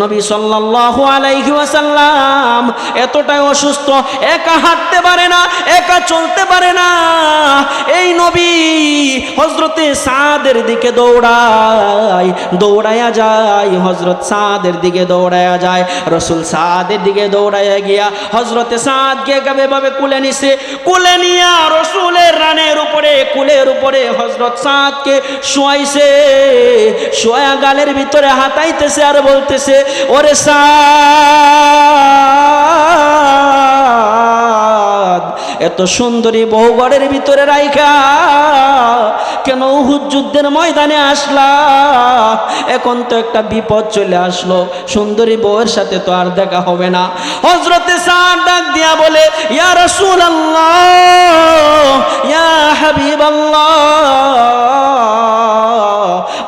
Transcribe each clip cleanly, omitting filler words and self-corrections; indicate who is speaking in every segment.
Speaker 1: নবী সাল্লাল্লাহু আলাইহি ওয়াসাল্লাম এতটাই অসুস্থ, একা হাঁটতে পারে না, একা চলতে পারে না। এই নবী হযরতে সাদের দিকে দৌড়ায়া যায়, হযরত সাদের দিকে দৌড়ায়া যায়। রাসূল সাদের দিকে দৌড়ায়া গিয়া হযরতে সাদকে এভাবে কুলে নিছে, কুলে নিয়া রাসূলের রানের উপরে, কুলের উপরে হযরত সাদকে শোয়াইছে। শোয়া গালের ভিতরে হাতাইতেছে আর বলতেছে, ওরে সাদ, এত সুন্দরী বউ ঘরের ভিতরে রাইখা কেন উহুদ যুদ্ধের ময়দানে আসলা? এখন তো একটা বিপদ চলে আসলো, সুন্দরী বউয়ের সাথে তো আর দেখা হবে না। হযরতে সাদ ডাক দিয়া বলে, ইয়া রাসূলুল্লাহ, ইয়া হাবিবাল্লাহ,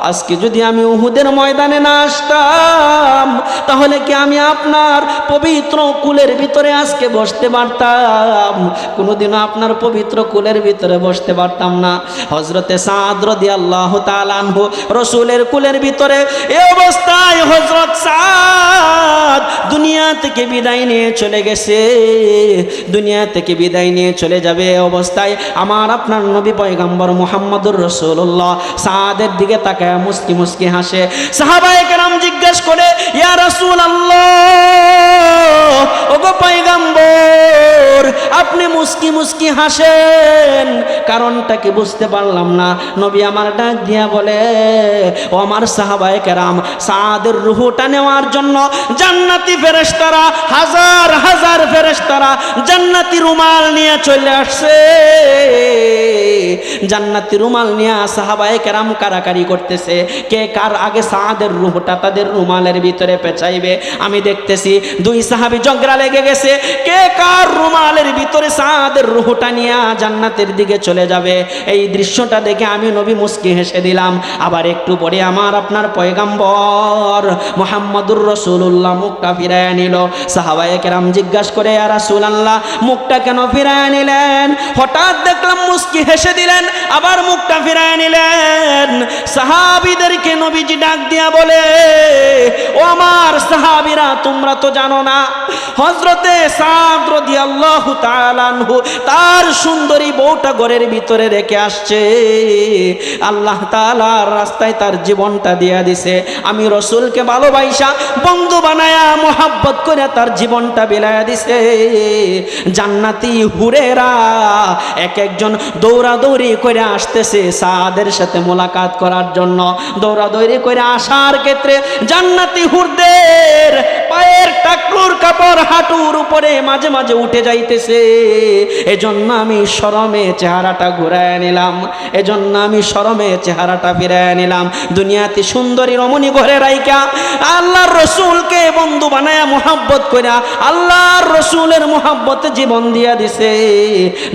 Speaker 1: আজকে যদি আমি উহুদের ময়দানে না আসতাম তাহলে কি আমি আপনার পবিত্র কুলের ভিতরে আজকে বসতে পারতাম? কোনোদিনও আপনার পবিত্র কুলের ভিতরে বসতে পারতাম না। হযরতে সাদ রাদিয়াল্লাহু তাআলা আনহু রাসূলের কুলের ভিতরে এই অবস্থায় হযরত সাদ দুনিয়া থেকে বিদায় নিয়ে চলে গেছে, দুনিয়া থেকে বিদায় নিয়ে চলে যাবে। এই অবস্থায় আমার আপনার নবী পয়গম্বর মুহাম্মদুর রাসূলুল্লাহ সাদের দিকে তাকায় মুস্কি মুস্কি হাসে। সাহাবায়ে কেরাম জিজ্ঞেস করে, ইয়া রাসূলুল্লাহ, ওগো পয়গম্বর, আপনি মুস্কি মুস্কি হাসেন, কারণটা কি বুঝতে পারলাম না। নবী আমার ডাক দিয়া বলে, ও আমার সাহাবায়ে কেরাম, সাদের রূহটা নেওয়ার জন্য জান্নাতি ফেরেশতারা, হাজার হাজার ফেরেশতারা জান্নাতি রুমাল নিয়ে চলে আসছে। জান্নাতি রুমাল নিয়ে সাহাবায়ে কেরাম কারাকারি করতেছে, কে কার আগে সাদের রূহটা তাদের রুমালের ভিতরে পেঁচাইবে। আমি দেখতেছি দুই সাহাবী ঝগড়া লেগে গেছে, কে কার রুমালের ভিতরে সাদের রূহটা নিয়ে জান্নাতের দিকে চলে যাবে। এই দৃশ্যটা দেখে আমি নবী মুস্কি হেসে দিলাম। আবার একটু পরে আমার আপনার পয়গম্বর মুহাম্মদুর রাসূলুল্লাহ মুখটা ফিরায় নিল। সাহাবায়ে কেরাম জিজ্ঞাসা করে, ইয়া রাসূলুল্লাহ, মুখটা কেন ফিরায় নিলেন? হঠাৎ দেখলাম মুস্কি হেসে দিলেন, আবার মুখটা ফিরায় নিলেন। সাহাবীদেরকে নবীজি ডাক দিয়া বলে, ও আমার সাহাবীরা, তোমরা তো জানো না হযরতে সাদ রাদিয়াল্লাহু তাআলা আনহু তার সুন্দরী বউটা ঘরের ভিতরে রেখে আসছে। আল্লাহ তাআলার রাস্তায় তার জীবনটা দিয়া দিছে। আমি রাসূলকে ভালোবাসা বন্ধু বানায়া মোহাব্বত করে তার জীবনটা বিলায়া দিছে। জান্নাতি হুরেরা এক একজন দৌড়াদৌড়ি করে আসতেছে সাদের সাথে মোলাকাত করার জন্য। দৌড়াদৌড়ি করে আসার ক্ষেত্রে জান্নাতি হুরদের পায়ের টাকলুর কাপড় হাঁটুর উপরে মাঝে মাঝে উঠে যাইতেছে। এজন্য আমি শরমে চেহারাটা ঘুরায় নিলাম, এজন্য আমি শরমে চেহারাটা ফিরায় নিলাম। দুনিয়াতে সুন্দরী রমণী ঘরে রাইকা আল্লাহর রসুলকে বন্ধু বানায়া মোহাব্বত কইরা আল্লাহর রসুলের মোহাব্বতে জীবন দিয়া দিছে।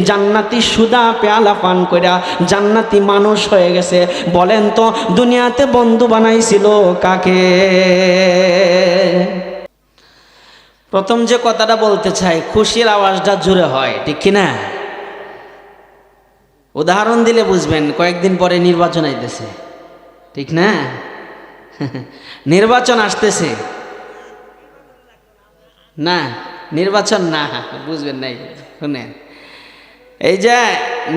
Speaker 1: জান্নাতি সুদা পেয়ালা পান কইরা জান্নাতি মানুষ হয়ে গেছে। বলেন তো দুনিয়াতে বন্ধু বানাইছিল কাকে? প্রথম যে কথাটা বলতে চাই, খুশির আওয়াজটা জোরে হয়, ঠিক কিনা? উদাহরণ দিলে বুঝবেন। কয়েকদিন পরে নির্বাচন আইতেছে, ঠিক না? নির্বাচন আসতেছে না, নির্বাচন না, বুঝবেন নাই, শুনেন। এই যে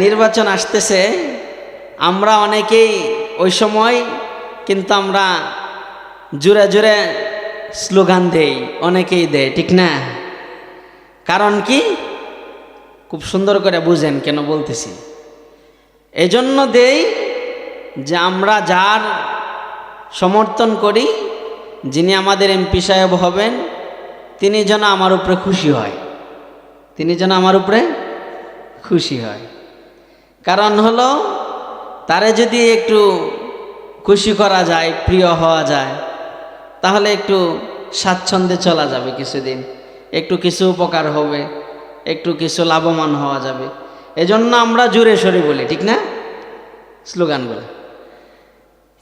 Speaker 1: নির্বাচন আসতেছে, আমরা অনেকেই ওই সময় কিন্তু আমরা জোরে জোরে স্লোগান দেই, অনেকেই দেয়, ঠিক না? কারণ কি? খুব সুন্দর করে বুঝেন কেন বলতেছি। এজন্য দেই যে আমরা যার সমর্থন করি, যিনি আমাদের এমপি সাহেব হবেন, তিনি যেন আমার উপরে খুশি হয়, তিনি যেন আমার উপরে খুশি হয়। কারণ হলো, তারে যদি একটু খুশি করা যায়, প্রিয় হওয়া যায়, তাহলে একটু স্বাচ্ছন্দ্যে চলা যাবে কিছুদিন, একটু কিছু উপকার হবে, একটু কিছু লাভবান হওয়া যাবে। এজন্য আমরা জোরে সরে বলি, ঠিক না, স্লোগানগুলো।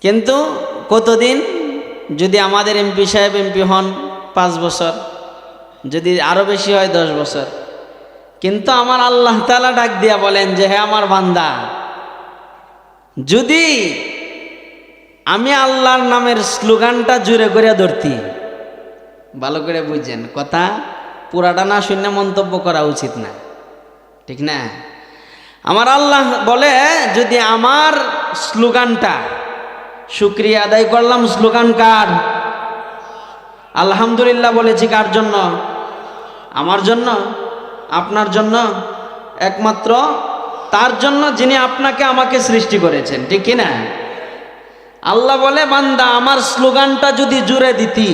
Speaker 1: কিন্তু কতদিন? যদি আমাদের এমপি সাহেব এমপি হন 5 বছর, যদি আরো বেশি হয় 10 বছর। কিন্তু আমার আল্লাহ তাআলা ডাক দিয়া বলেন যে, হে আমার বান্দা, যদি আমি আল্লাহর নামের স্লোগানটা জোরে করে ধরতি, ভালো করে বুঝছেন কথা, পুরাটা না শুনে মন্তব্য করা উচিত না, ঠিক না? আমার আল্লাহ বলে যদি আমার স্লোগানটা, শুকরিয়া আদায় করলাম, স্লোগান কার? আলহামদুলিল্লাহ বলেছি কার জন্য? আমার জন্য, আপনার জন্য, একমাত্র তার জন্য যিনি আপনাকে আমাকে সৃষ্টি করেছেন, ঠিক কি না? আল্লাহ বলে বান্দা আমার স্লোগানটা যদি জুড়ে দিতি,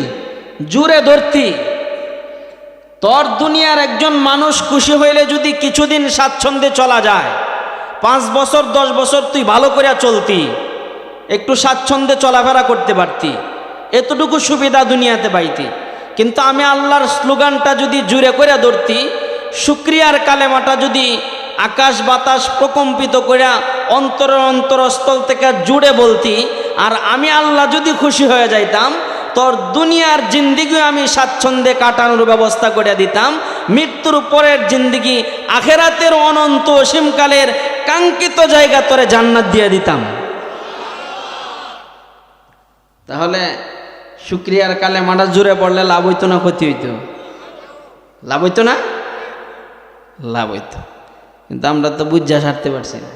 Speaker 1: জুড়ে ধরতি, তোর দুনিয়ার একজন মানুষ খুশি হইলে যদি কিছুদিন স্বাচ্ছন্দ্যে চলা যায়, 5 বছর 10 বছর তুই ভালো করে চলতি, একটু স্বাচ্ছন্দ্যে চলাফেরা করতে পারতি, এতটুকু সুবিধা দুনিয়াতে পাইতি। কিন্তু আমি আল্লাহর স্লোগানটা যদি জুড়ে করে ধরতি, শুকরিয়ার কালেমাটা যদি আকাশ বাতাস প্রকম্পিত করে অন্তরস্থল থেকে জুড়ে বলতি, আর আমি আল্লাহ যদি খুশি হয়ে যাইতাম, তোর দুনিয়ার জিন্দিগি আমি স্বাচ্ছন্দ্যে কাটানোর ব্যবস্থা করে দিতাম, মৃত্যুর পরের জিন্দিগি আখেরাতের অনন্ত অসীমকালের কাঙ্ক্ষিত জায়গা তোরে জান্নাত দিয়ে দিতাম। তাহলে শুকরিয়ার কালেমাটা জুড়ে পড়লে লাভ হইতো না ক্ষতি হইতো? লাভ হইতো না? লাভ হইতো। কিন্তু আমরা তো বুঝা সারতে পারছি না।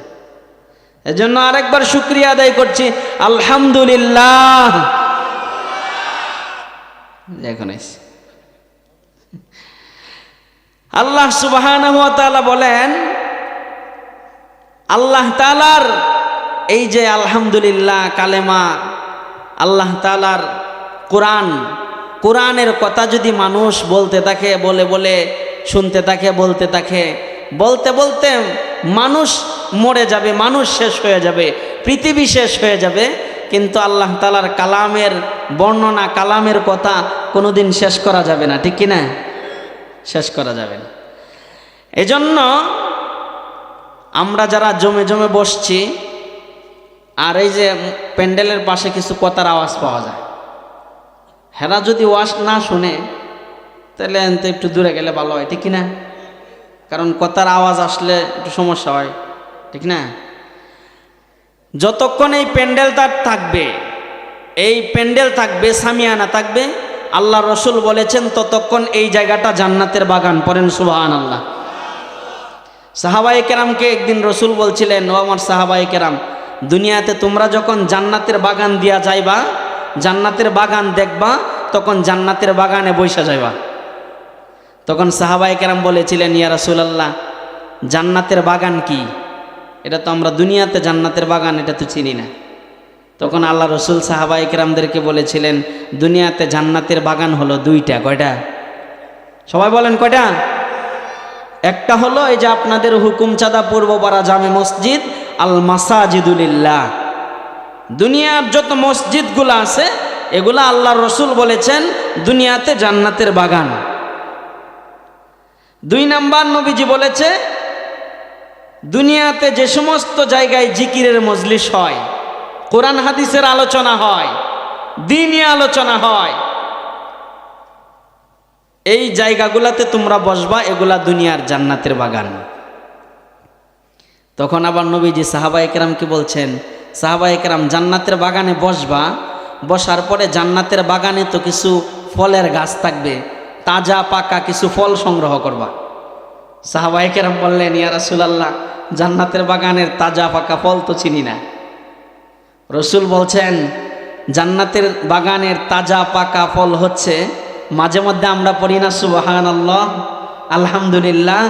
Speaker 1: এজন্য আরেকবার শুকরিয়া আদায় করছি, আলহামদুলিল্লাহ। এখন আল্লাহ সুবহানাহু ওয়া তাআলা বলেন, আল্লাহ তাআলার এই যে আলহামদুলিল্লাহ কালেমা, আল্লাহ তাআলার কোরআনের কথা যদি মানুষ বলতে থাকে, বলে বলে শুনতে থাকে, বলতে থাকে, বলতে বলতে মানুষ মরে যাবে, মানুষ শেষ হয়ে যাবে, পৃথিবী শেষ হয়ে যাবে, কিন্তু আল্লাহ তাআলার কালামের বর্ণনা, কালামের কথা কোনোদিন শেষ করা যাবে না, ঠিক কি না? শেষ করা যাবে না। এজন্য আমরা যারা জমে জমে বসছি, আর এই যে প্যান্ডেলের পাশে কিছু কথার আওয়াজ পাওয়া যায়, হেরা যদি ওয়াজ না শুনে তাহলে একটু দূরে গেলে ভালো হয়, ঠিক কিনা? কারণ কথার আওয়াজ আসলে একটু সমস্যা হয়, ঠিক না? যতক্ষণ এই প্যান্ডেলটা থাকবে, এই প্যান্ডেল থাকবে, সামিয়ানা থাকবে, আল্লাহ রসুল বলেছেন ততক্ষণ এই জায়গাটা জান্নাতের বাগান। পড়েন সুবহানাল্লাহ। সাহাবায়ে কেরামকে একদিন রসুল বলছিলেন, ও আমার সাহাবায়ে কেরাম, দুনিয়াতে তোমরা যখন জান্নাতের বাগান দিয়া যাইবা, জান্নাতের বাগান দেখবা, তখন জান্নাতের বাগানে বৈশা যাইবা। তখন সাহাবায়ে কেরাম বলেছিলেন, ইয়া রাসূলুল্লাহ, জান্নাতের বাগান কি? এটা তো আমরা দুনিয়াতে জান্নাতের বাগান এটা তো চিনি না। তখন আল্লাহ রসুল সাহাবায়ে কেরামদেরকে বলেছিলেন, দুনিয়াতে জান্নাতের বাগান হলো 2টা। কয়টা? সবাই বলেন কয়টা? একটা হলো এই যে আপনাদের হুকুমচাঁদা পূর্বপাড়া জামে মসজিদ, আল মাসাজিদুলিল্লাহ। দুনিয়ার যত মসজিদগুলো আছে এগুলা আল্লাহ রসুল বলেছেন দুনিয়াতে জান্নাতের বাগান। 2 নাম্বার নবীজি বলেছে, দুনিয়াতে যে সমস্ত জায়গায় জিকিরের মজলিস হয়, কোরআন হাদিসের আলোচনা হয়, দ্বীনি আলোচনা হয়, এই জায়গাগুলাতে তোমরা বসবা, এগুলা দুনিয়ার জান্নাতের বাগান। তখন আবার নবীজি সাহাবায়ে কেরামকে বলছেন, সাহাবায়ে কেরাম জান্নাতের বাগানে বসবা, বসার পরে জান্নাতের বাগানে তো কিছু ফলের গাছ থাকবে, তাজা পাকা কিছু ফল সংগ্রহ করবা। সাহাবায়ে কেরাম বললেন, ইয়া রাসূলুল্লাহ, জান্নাতের বাগানের তাজা পাকা ফল তো চিনি না। রসুল বলছেন, জান্নাতের বাগানের তাজা পাকা ফল হচ্ছে, মাঝে মধ্যে আমরা পড়ি না সুবহানাল্লাহ, আলহামদুলিল্লাহ,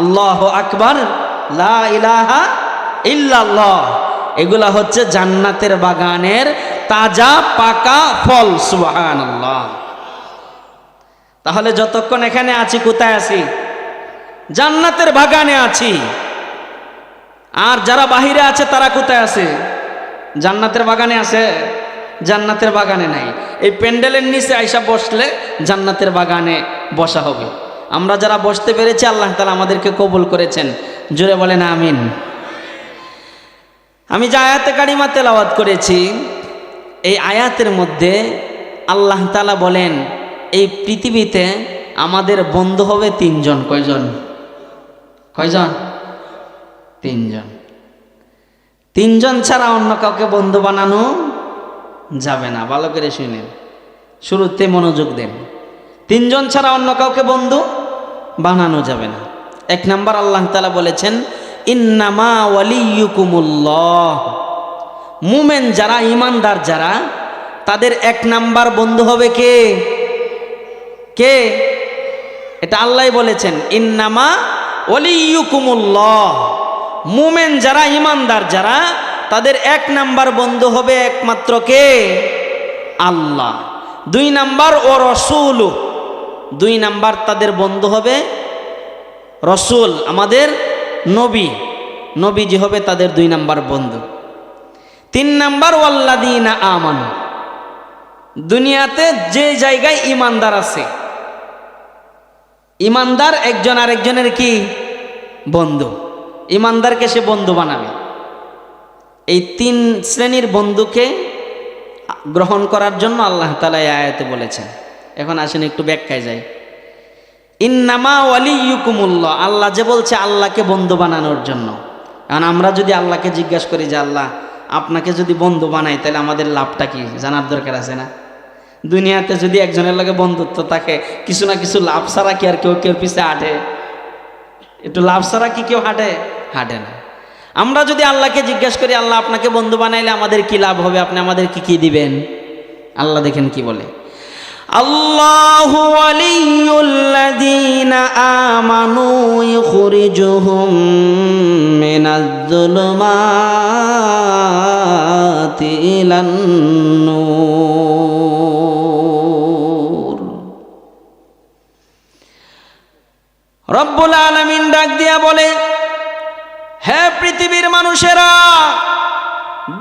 Speaker 1: আল্লাহু আকবার, লা ইলাহা ইল্লাল্লাহ, এগুলা হচ্ছে জান্নাতের বাগানের তাজা পাকা ফল। সুবহানাল্লাহ। তাহলে যতক্ষণ এখানে আছি, কোথায় আছি? জান্নাতের বাগানে আছি। আর যারা বাহিরে আছে তারা কোথায় আছে? জান্নাতের বাগানে আছে? জান্নাতের বাগানে নাই। এই প্যান্ডেলের নিচে আইসা বসলে জান্নাতের বাগানে বসা হবে। আমরা যারা বসতে পেরেছি, আল্লাহ তাআলা আমাদেরকে কবুল করেছেন। জোরে বলেন আমিন। আমি যে আয়াতে কারিমা তেলাওয়াত করেছি, এই আয়াতের মধ্যে আল্লাহ তাআলা বলেন, এই পৃথিবীতে আমাদের বন্ধু হবে 3 জন। কয়জন? কয়জন? 3 জন। 3 জন ছাড়া অন্য কাউকে বন্ধু বানানো যাবে না। ভালো করে শুনেন, শুরুতে মনোযোগ দেন। তিনজন ছাড়া অন্য কাউকে বন্ধু বানানো যাবে না। এক নাম্বার আল্লাহ তাআলা বলেছেন ইন্নামা ওয়ালিয়ুকুমুল্লাহ, মুমিন যারা, ঈমানদার যারা, তাদের এক নাম্বার বন্ধু হবে কে? কে? এটা আল্লাহই বলেছেন ইন্নামা ওয়ালিয়ুকুমুল্লাহ, মুমিন যারা, ঈমানদার যারা, তাদের এক নাম্বার বন্ধু হবে একমাত্র কে? আল্লাহ। দুই নাম্বার ও রসুল, দুই নাম্বার তাদের বন্ধু হবে রসুল, আমাদের নবী, নবীজি হবে তাদের দুই নাম্বার বন্ধু। তিন নাম্বার ওয়াল্লাযীনা আমানু, দুনিয়াতে যে জায়গায় ঈমানদার আছে, ঈমানদার একজন আরেকজনের কি বন্ধু, ঈমানদারকে সে বন্ধু বানাবে। এই তিন শ্রেণীর বন্ধুকে গ্রহণ করার জন্য আল্লাহ তাআলা এই আয়াতে বলেছেন। এখন আসেন একটু ব্যাখ্যায় যাই। ইন্নামা ওয়ালিয়ুকুমুল্লাহ, আল্লাহ যে বলছে আল্লাহকে বন্ধু বানানোর জন্য। কারণ আমরা যদি আল্লাহকে জিজ্ঞাসা করি যে আল্লাহ আপনাকে যদি বন্ধু বানাই তাহলে আমাদের লাভটা কি, জানার দরকার আছে না? দুনিয়াতে যদি একজনের লগে বন্ধুত্ব থাকে, কিছু না কিছু লাভ ছাড়া কি আর কেউ কেউ পিছে হাঁটে? একটু লাভ ছাড়া কি কেউ হাঁটে? হাঁটে না। আমরা যদি আল্লাহকে জিজ্ঞাসা করি আল্লাহ আপনাকে বন্ধু বানাইলে আমাদের কি লাভ হবে, আপনি আমাদের কি কি দিবেন? আল্লাহ দেখেন কি বলে, আল্লাহু ওয়ালিয়ুল্লাযীনা আমানু ইখরিজুহুম মিনাজ-যুলুমাতি ইলান-নূর। রব্বুল আলামিন ডাক দিয়া বলে, হে পৃথিবীর মানুষেরা,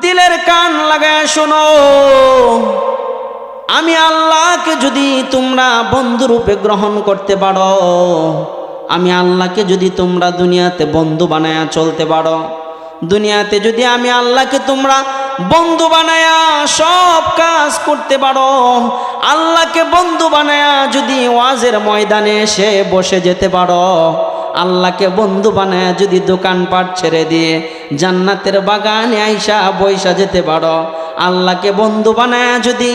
Speaker 1: দিলের কান লাগায় শোনো, আমি আল্লাহকে যদি তোমরা বন্ধুরূপে গ্রহণ করতে পারো, আমি আল্লাহকে যদি তোমরা দুনিয়াতে বন্ধু বানায়া চলতে পারো, দুনিয়াতে যদি আমি আল্লাহকে তোমরা বন্ধু বানায়া সব কাজ করতে পারো, আল্লাহকে বন্ধু বানায়া যদি ওয়াজের ময়দানে এসে বসে যেতে পারো, আল্লাহকে বন্ধু বানায়া যদি দোকানপাট ছেড়ে দিয়ে জান্নাতের বাগানে আইসা বইসা যেতে পারো, আল্লাহকে বন্ধু বানায়া যদি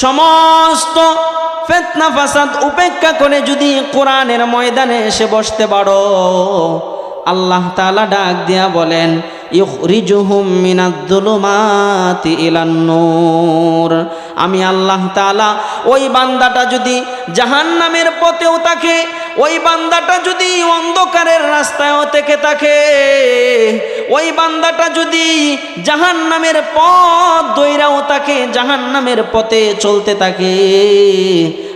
Speaker 1: সমস্ত ফিতনা ফাসাদ উপেক্ষা করে যদি কোরআনের ময়দানে এসে বসতে পারো, আল্লাহ তাআলা ডাক দিয়া বলেন ইখরিজুহুম মিনাজ-যুলুমাতি ইলান-নূর। আমি আল্লাহ তাআলা ওই বান্দাটা যদি জাহান্নামের পথেও থাকে, ওই বান্দাটা যদি অন্ধকারের রাস্তায়ও থেকে থাকে, ওই বান্দাটা যদি জাহান্নামের পথ ধইরাও থাকে, জাহান্নামের পথে চলতে থাকে,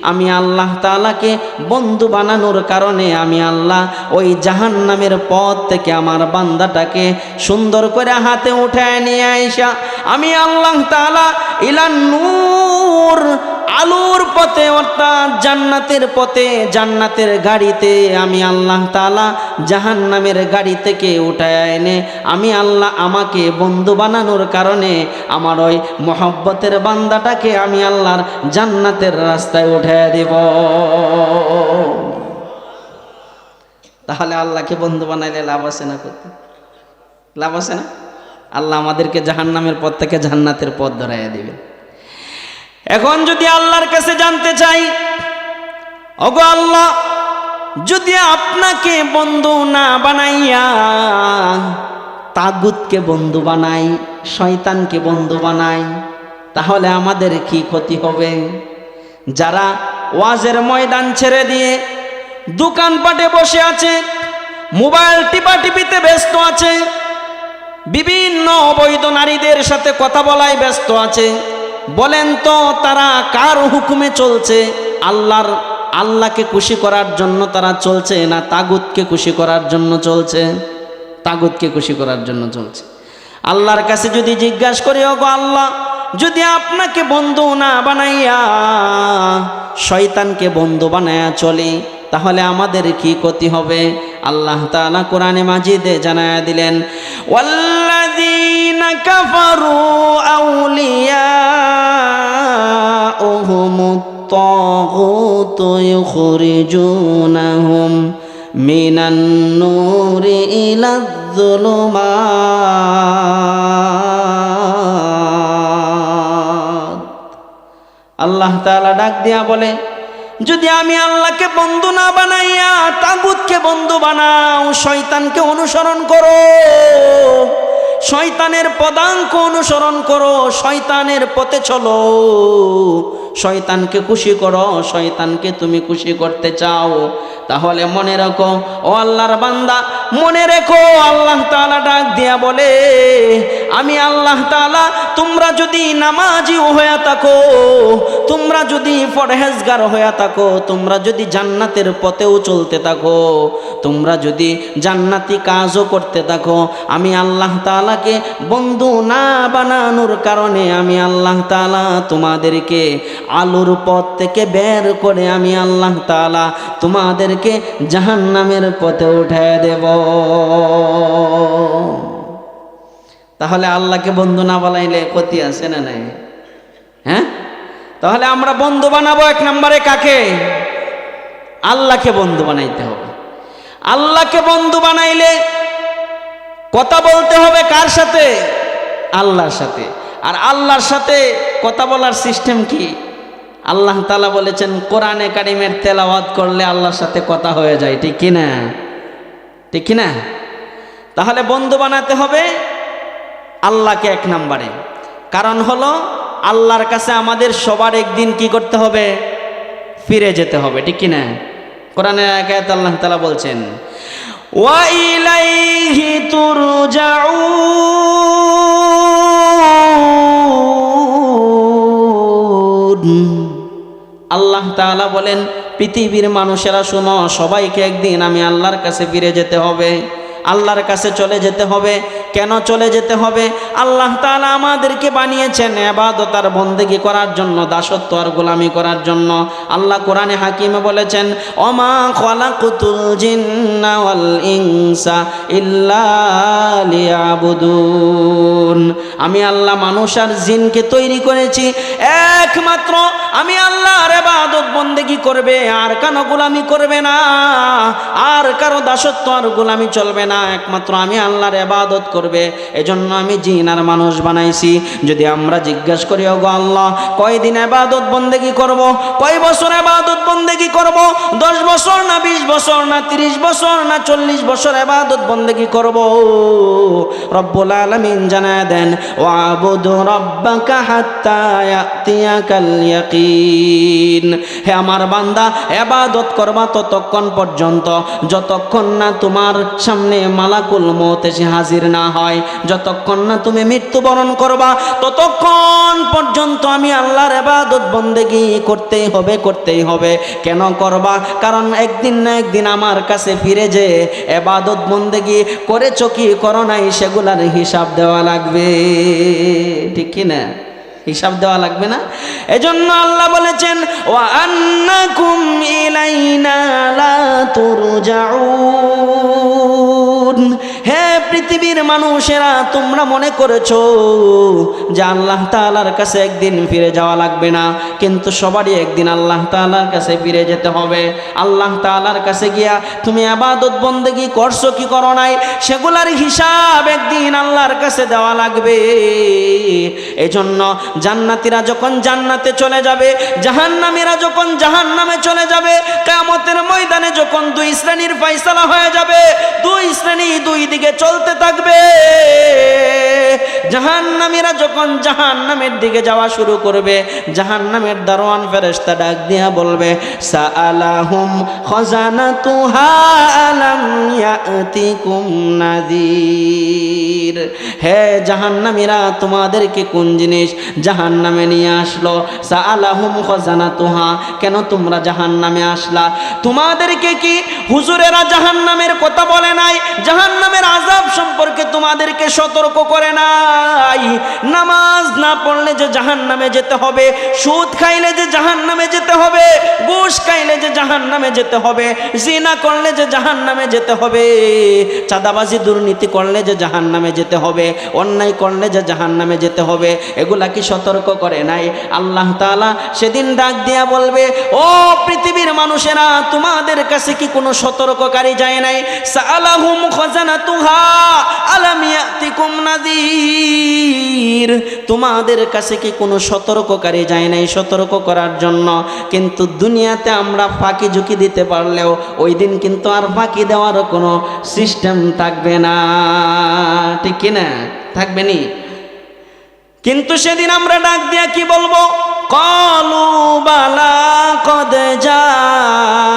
Speaker 1: আমি আল্লাহ তাআলাকে বন্ধু বানানোর কারণে আমি আল্লাহ ওই জাহান্নামের পথ থেকে আমার বান্দাটাকে সুন্দর করে হাতে উঠায় নিয়ে আইসা আমি আল্লাহ তাআলা ইলান-নূর, আলোর পথে অর্থাৎ জান্নাতের পথে, জান্নাতের গাড়িতে আমি আল্লাহ তাআলা জাহান্নামের গাড়ি থেকে উঠায় এনে আমি আল্লাহ আমাকে বন্ধু বানানোর কারণে আমার ওই মহব্বতের বান্দাটাকে আমি আল্লাহর জান্নাতের রাস্তায় উঠায় দেব। তাহলে আল্লাহকে বন্ধু বানাইলে লাভ আছে না? করতে লাভ আছে না? আল্লাহ আমাদেরকে জাহান্নামের পথ থেকে জান্নাতের পথ ধরাইয়া দিবে। এখন যদি আল্লাহর কাছে জানতে চাই, ওগো আল্লাহ, যদি আপনাকে বন্ধু না বানাইয়া তাগুতকে বন্ধু বানাই, শয়তানকে বন্ধু বানাই, তাহলে আমাদের কি ক্ষতি হবে? যারা ওয়াজের ময়দান ছেড়ে দিয়ে দোকানপাটে বসে আছে, মোবাইল টিপাটিপিতে ব্যস্ত আছে, বিভিন্ন অবৈধ নারীদের সাথে কথা বলায় ব্যস্ত আছে, বলেন তো তারা কার হুকুমে চলছে? আল্লাহকে খুশি করার জন্য তারা চলছে না তাগুতকে খুশি করার জন্য চলছে? তাগুতকে খুশি করার জন্য চলছে। আল্লাহর কাছে যদি জিজ্ঞাসা করি, ওগো আল্লাহ, যদি আপনাকে বন্ধু না বানাইয়া শয়তানকে বন্ধু বানায়া চলি, তাহলে আমাদের কি ক্ষতি হবে? আল্লাহ তাআলা কোরআনে মাজিদে জানায়া দিলেন, ওয়াল্লাযীনা কাফারু আউলিয়াউহুমুত তাগুতু ইখরিজুনাহুম মিনান নূরি ইলাজ-যুলুমাত। আল্লাহ তাআলা ডাক দিয়া বলে, যদি আমি আল্লাহকে বন্ধু না বানাইয়া তাগুতকে বন্ধু বানাও, শয়তানকে অনুসরণ করো, শয়তানের পদাঙ্ক অনুসরণ করো, শয়তানের পথে চলো, শয়তানকে খুশি করো, শয়তানকে তুমি খুশি করতে চাও, তাহলে মনে রাখো ও আল্লাহর বান্দা, মনে রেখো আল্লাহ তাআলা ডাক দিয়া বলে, আমি আল্লাহ তাআলা তোমরা যদি নামাজি হয়ে থাকো, তোমরা যদি পরহেজগার হয়ে থাকো, তোমরা যদি জান্নাতের পথেও চলতে থাকো, তোমরা যদি জান্নাতি কাজও করতে থাকো, আমি আল্লাহ তাআলাকে বন্ধু না বানানোর কারণে আমি আল্লাহ তাআলা তোমাদেরকে আলোর পথ থেকে বের করে আমি আল্লাহ তাআলা তোমাদেরকে জাহান্নামের পথে উঠায় দেব। তাহলে আল্লাহকে বন্ধু না বানাইলে ক্ষতি আছে না নাই? হ্যাঁ, তাহলে আমরা বন্ধু বানাবো এক নম্বরে কাকে? আল্লাহকে বন্ধু বানাইতে হবে। আল্লাহকে বন্ধু বানাইলে কথা বলতে হবে কার সাথে? আল্লাহর সাথে। আর আল্লাহর সাথে কথা বলার সিস্টেম কি? আল্লাহ তাআলা বলেছেন কোরআনে কারিমের তেলাওয়াত করলে আল্লাহর সাথে কথা হয়ে যায়, ঠিক কি না? ঠিক কি না? তাহলে বন্ধু বানাতে হবে আল্লাহকে এক নম্বরে। কারণ হলো আল্লাহর কাছে আমাদের সবার একদিন কি করতে হবে? ফিরে যেতে হবে, ঠিক কি না? কোরআনের আয়াতে আল্লাহ তাআলা বলছেন ওয়া ইলাইহি তুরজাউন। আল্লাহ তাআলা বলেন পৃথিবীর মানুষেরা শোনো, সবাইকে একদিন আমি আল্লাহর কাছে ফিরে যেতে হবে, আল্লাহর কাছে চলে যেতে হবে। কেন চলে যেতে হবে? আল্লাহ তাআলা আমাদেরকে বানিয়েছেন ইবাদত আর বন্দেগী করার জন্য, দাসত্ব আর গোলামি করার জন্য। আল্লাহ কোরআনে হাকিমে বলেছেন ওমা খালাকুতুল জিন্না ওয়াল ইনসা ইল্লা লিয়াবুদুন। আমি আল্লাহ মানুষ আর জিনকে তৈরি করেছি একমাত্র আমি আল্লাহর ইবাদত বন্দেগী করবে, আর কারো গোলামি করবে না, আর কারো দাসত্ব আর গোলামি চলবে না, একমাত্র আমি আল্লাহর ইবাদত করবে। এজন্য আমি জিন আর মানুষ বানাইছি। যদি আমরা জিজ্ঞাসা করি ওগো আল্লাহ কয়দিন ইবাদত বন্দেগী করব, কয় বছর ইবাদত বন্দেগী করব, 10 বছর না 20 বছর না 30 বছর না 40 বছর ইবাদত বন্দেগী করব, রব্বুল আলামিন জানায় দেন ওয়াবুদু রাব্বাকা হাত্তা ইয়াতিয়াকাল ইয়াকিন। হে আমার বান্দা, ইবাদত করবা ততক্ষণ পর্যন্ত যতক্ষণ না তোমার সামনে মালাকুল মউত এসে হাজির না হয়, যতক্ষণ না তুমি মৃত্যুবরণ করবা ততক্ষণ পর্যন্ত আমি আল্লাহর ইবাদত বন্দেগী করতেই হবে, করতেই হবে। কেন করবা? কারণ একদিন না একদিন আমার কাছে ফিরে যে ইবাদত বন্দেগী করেছো কি করো নাই সেগুলার হিসাব দেওয়া লাগবে, ঠিক কি না? হিসাব দেওয়া লাগবে না? এজন্য আল্লাহ বলেছেন ওয়া আন্নাকুম ইলাইনা লা তুরজাউন। হে পৃথিবীর মানুষেরা, তোমরা মনে করেছো যে আল্লাহ তাআলার কাছে একদিন ফিরে যাওয়া লাগবে না, কিন্তু সবারই একদিন আল্লাহ তাআলার কাছে ফিরে যেতে হবে। আল্লাহ তাআলার কাছে গিয়া তুমি ইবাদত বন্দেগী করছো কি করো নাই সেগুলার হিসাব একদিন আল্লাহর কাছে দেওয়া লাগবে। এজন্য জান্নাতীরা যখন জান্নাতে চলে যাবে, জাহান্নামীরা যখন জাহান্নামে চলে যাবে, কিয়ামতের ময়দানে যখন দুই শ্রেণীর ফয়সালা হয়ে যাবে, দুই শ্রেণী দুই দিকে চলতে থাকবে। জাহান্নামীরা যখন জাহান্নামের দিকে যাওয়া শুরু করবে, জাহান্নামের দারোয়ান ফেরেশতা ডাক দিয়া বলবে সাআলাহুম খাজানাতুহা আলাম ইয়াতিকুম নাযীর। হে জাহান্নামীরা, তোমাদেরকে কোন জিনিস জাহান্নামে নিয়ে আসলো? সাআলাহুম খাজানাতুহা, কেন তোমরা জাহান্নামে আসলা? তোমাদেরকে কি হুজুরেরা জাহান্নামের কথা বলে নাই? জাহান্নামের আযাব সম্পর্কে তোমাদেরকে সতর্ক করে নাই? নামাজ না পড়লে যে জাহান্নামে যেতে হবে, সুদ খাইলে যে জাহান্নামে যেতে হবে, ঘুষ খাইলে যে জাহান্নামে যেতে হবে, জিনা করলে যে জাহান্নামে যেতে হবে, চাঁদাবাজি দুর্নীতি করলে যে জাহান্নামে যেতে হবে, অন্যায় করলে যে জাহান্নামে যেতে হবে, এগুলা কি সতর্ক করে নাই? আল্লাহ তাআলা সেদিন ডাক দিয়া বলবে ও পৃথিবীর মানুষেরা, তোমাদের কাছে কি কোনো সতর্ককারী যায় নাই? সাআলাহুম খাজানাতুহা আলাম ইয়াতিকুম নাযীর। নাযীর, তোমাদের কাছে কি কোনো সতর্ককারী যায় নাই সতর্ক করার জন্য? কিন্তু দুনিয়াতে আমরা ফাঁকি ঝুঁকি দিতে পারলেও ওই দিন কিন্তু আর ফাঁকি দেওয়ারও কোনো সিস্টেম থাকবে না, ঠিক কিনা? থাকবে নি। কিন্তু সেদিন আমরা ডাক দিয়া কি বলবো? ক্বালু বালা কদ জাআনা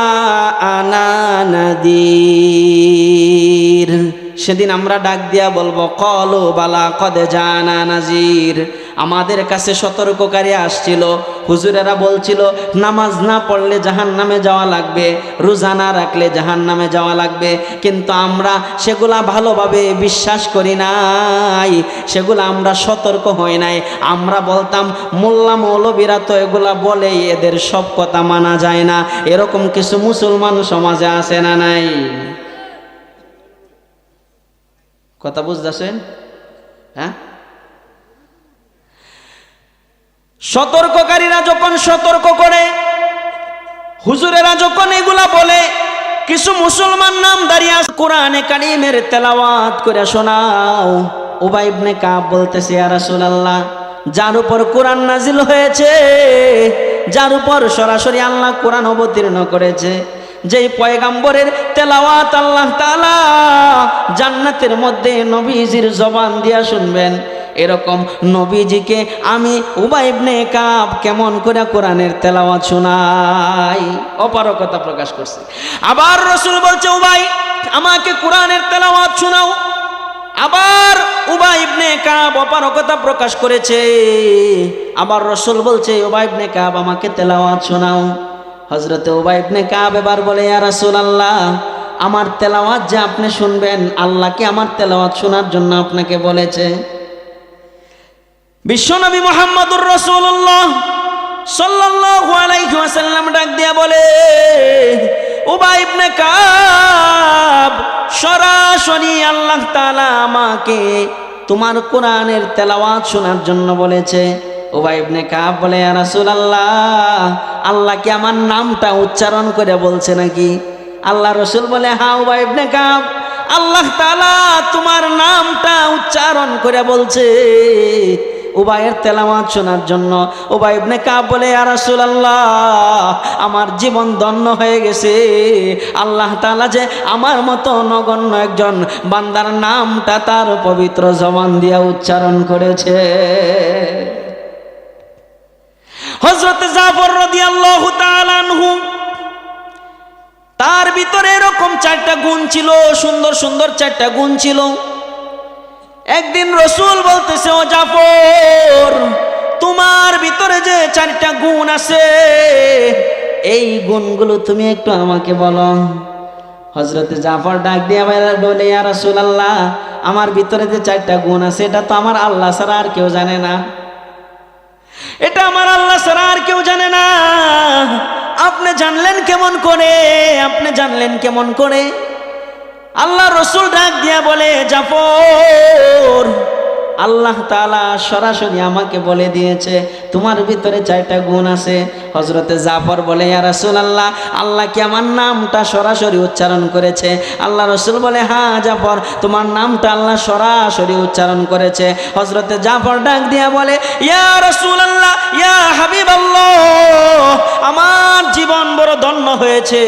Speaker 1: নাযীর। সেদিন আমরা ডাক দিয়া বলবো ক্বালু বালা কদ জাআনা নাযীর, আমাদের কাছে সতর্ককারী আসছিল। হুজুরেরা বলছিল নামাজ না পড়লে জাহান্নামে যাওয়া লাগবে, রোজা না রাখলে জাহান্নামে যাওয়া লাগবে, কিন্তু আমরা সেগুলা ভালোভাবে বিশ্বাস করি নাই, সেগুলা আমরা সতর্ক হই নাই। আমরা বলতাম মোল্লা মৌলবীরা তো এগুলা বলেই, এদের সব কথা মানা যায় না। এরকম কিছু মুসলমান সমাজে আছে না নাই? কথা বুঝতেছেন? হ্যাঁ, সতর্ককারীরা যখন সতর্ক করে, হুজুরেরা যখন এগুলা বলে, কিছু মুসলমান নাম দাঁড়িয়ে কোরআনে কারীমের তেলাওয়াত করে শোনাও। উবাই ইবনে কাব বলতেছে, ইয়া রাসূলুল্লাহ, যার উপর কোরআন নাজিল হয়েছে, যার উপর সরাসরি আল্লাহ কোরআন অবতীর্ণ করেছে, যেই পয়গাম্বরের তেলাওয়াত আল্লাহ তাআলা জান্নাতের মধ্যে নবীজির জবান দিয়া শুনবেন, এরকম নবীজিকে আমি উবাই ইবনে কাব কেমন করে কোরআনের তেলাওয়াত শোনাই? অপারগতা প্রকাশ করছে। আবার রাসূল বলছে, উবাই আমাকে কোরআনের তেলাওয়াত শোনাও। আবার উবাই ইবনে কাব অপারগতা প্রকাশ করেছে। আবার রাসূল বলছে, উবাই ইবনে কাব আমাকে তেলাওয়াত শোনাও। হযরতে উবাই ইবনে কাব এবার বলে, ইয়া রাসূলুল্লাহ, আমার তেলাওয়াত যে আপনি শুনবেন, আল্লাহ কি আমার তেলাওয়াত শোনার জন্য আপনাকে বলেছে? বিশ্বনবী মুহাম্মদুর রাসূলুল্লাহ সাল্লাল্লাহু আলাইহি ওয়াসাল্লাম ডাক দিয়া বলে, উবাই ইবনে কাব, সরাসরি আল্লাহ তাআলা আমাকে তোমার কোরআনের তেলাওয়াত শোনার জন্য বলেছে। উবাই ইবনে কাব বলে, ইয়া রাসূলুল্লাহ, আল্লাহ কি আমার নামটা উচ্চারণ করে বলছে নাকি? আল্লাহ রাসূল বলে, হ্যাঁ উবাই ইবনে কাব, আল্লাহ তাআলা তোমার নামটা উচ্চারণ করে বলছে উবাইয়ের তেলাওয়াত শোনার জন্য। উবাই ইবনে কাব বলে, ইয়া রাসূলুল্লাহ, আমার জীবন ধন্য হয়ে গেছে। আল্লাহ তাআলা যে আমার মতো নগণ্য একজন বান্দার নামটা তার পবিত্র জবান দিয়া উচ্চারণ করেছে। হযরত জাফর রাদিয়াল্লাহু তাআলা আনহু, তার ভিতরে এরকম 4টা গুণ ছিল, সুন্দর সুন্দর 4টা গুণ ছিল। একদিন রাসূল বলতেছে, ও জাফর, তোমার ভিতরে যে 4টা গুণ আছে, এই গুণগুলো তুমি একটু আমাকে বলো। হযরত জাফর ডাক দিয়ে বলে, ইয়া রাসূলুল্লাহ, আমার ভিতরে যে 4টা গুণ আছে, এটা তো আমার আল্লাহ ছাড়া আর কেউ জানে না, এটা আমার আল্লাহ ছাড়া আর কেউ জানে না। আপনি জানলেন কেমন করে? আপনি জানলেন কেমন করে? আল্লাহ রাসূল ডাক দিয়া বলে, জাফর, আল্লাহ তাআলা সরাসরি আমাকে বলে দিয়েছে তোমার ভিতরে 4টা গুণ আছে। হযরতে জাফর বলে, ইয়া রাসূলুল্লাহ, আল্লাহ কি আমার নামটা সরাসরি উচ্চারণ করেছে? আল্লাহ রাসূল বলে, হ্যাঁ জাফর, তোমার নামটা আল্লাহ সরাসরি উচ্চারণ করেছে। হযরতে জাফর ডাক দিয়া বলে, ইয়া রাসূলুল্লাহ, ইয়া হাবিবাল্লাহ, আমার জীবন বড় ধন্য হয়েছে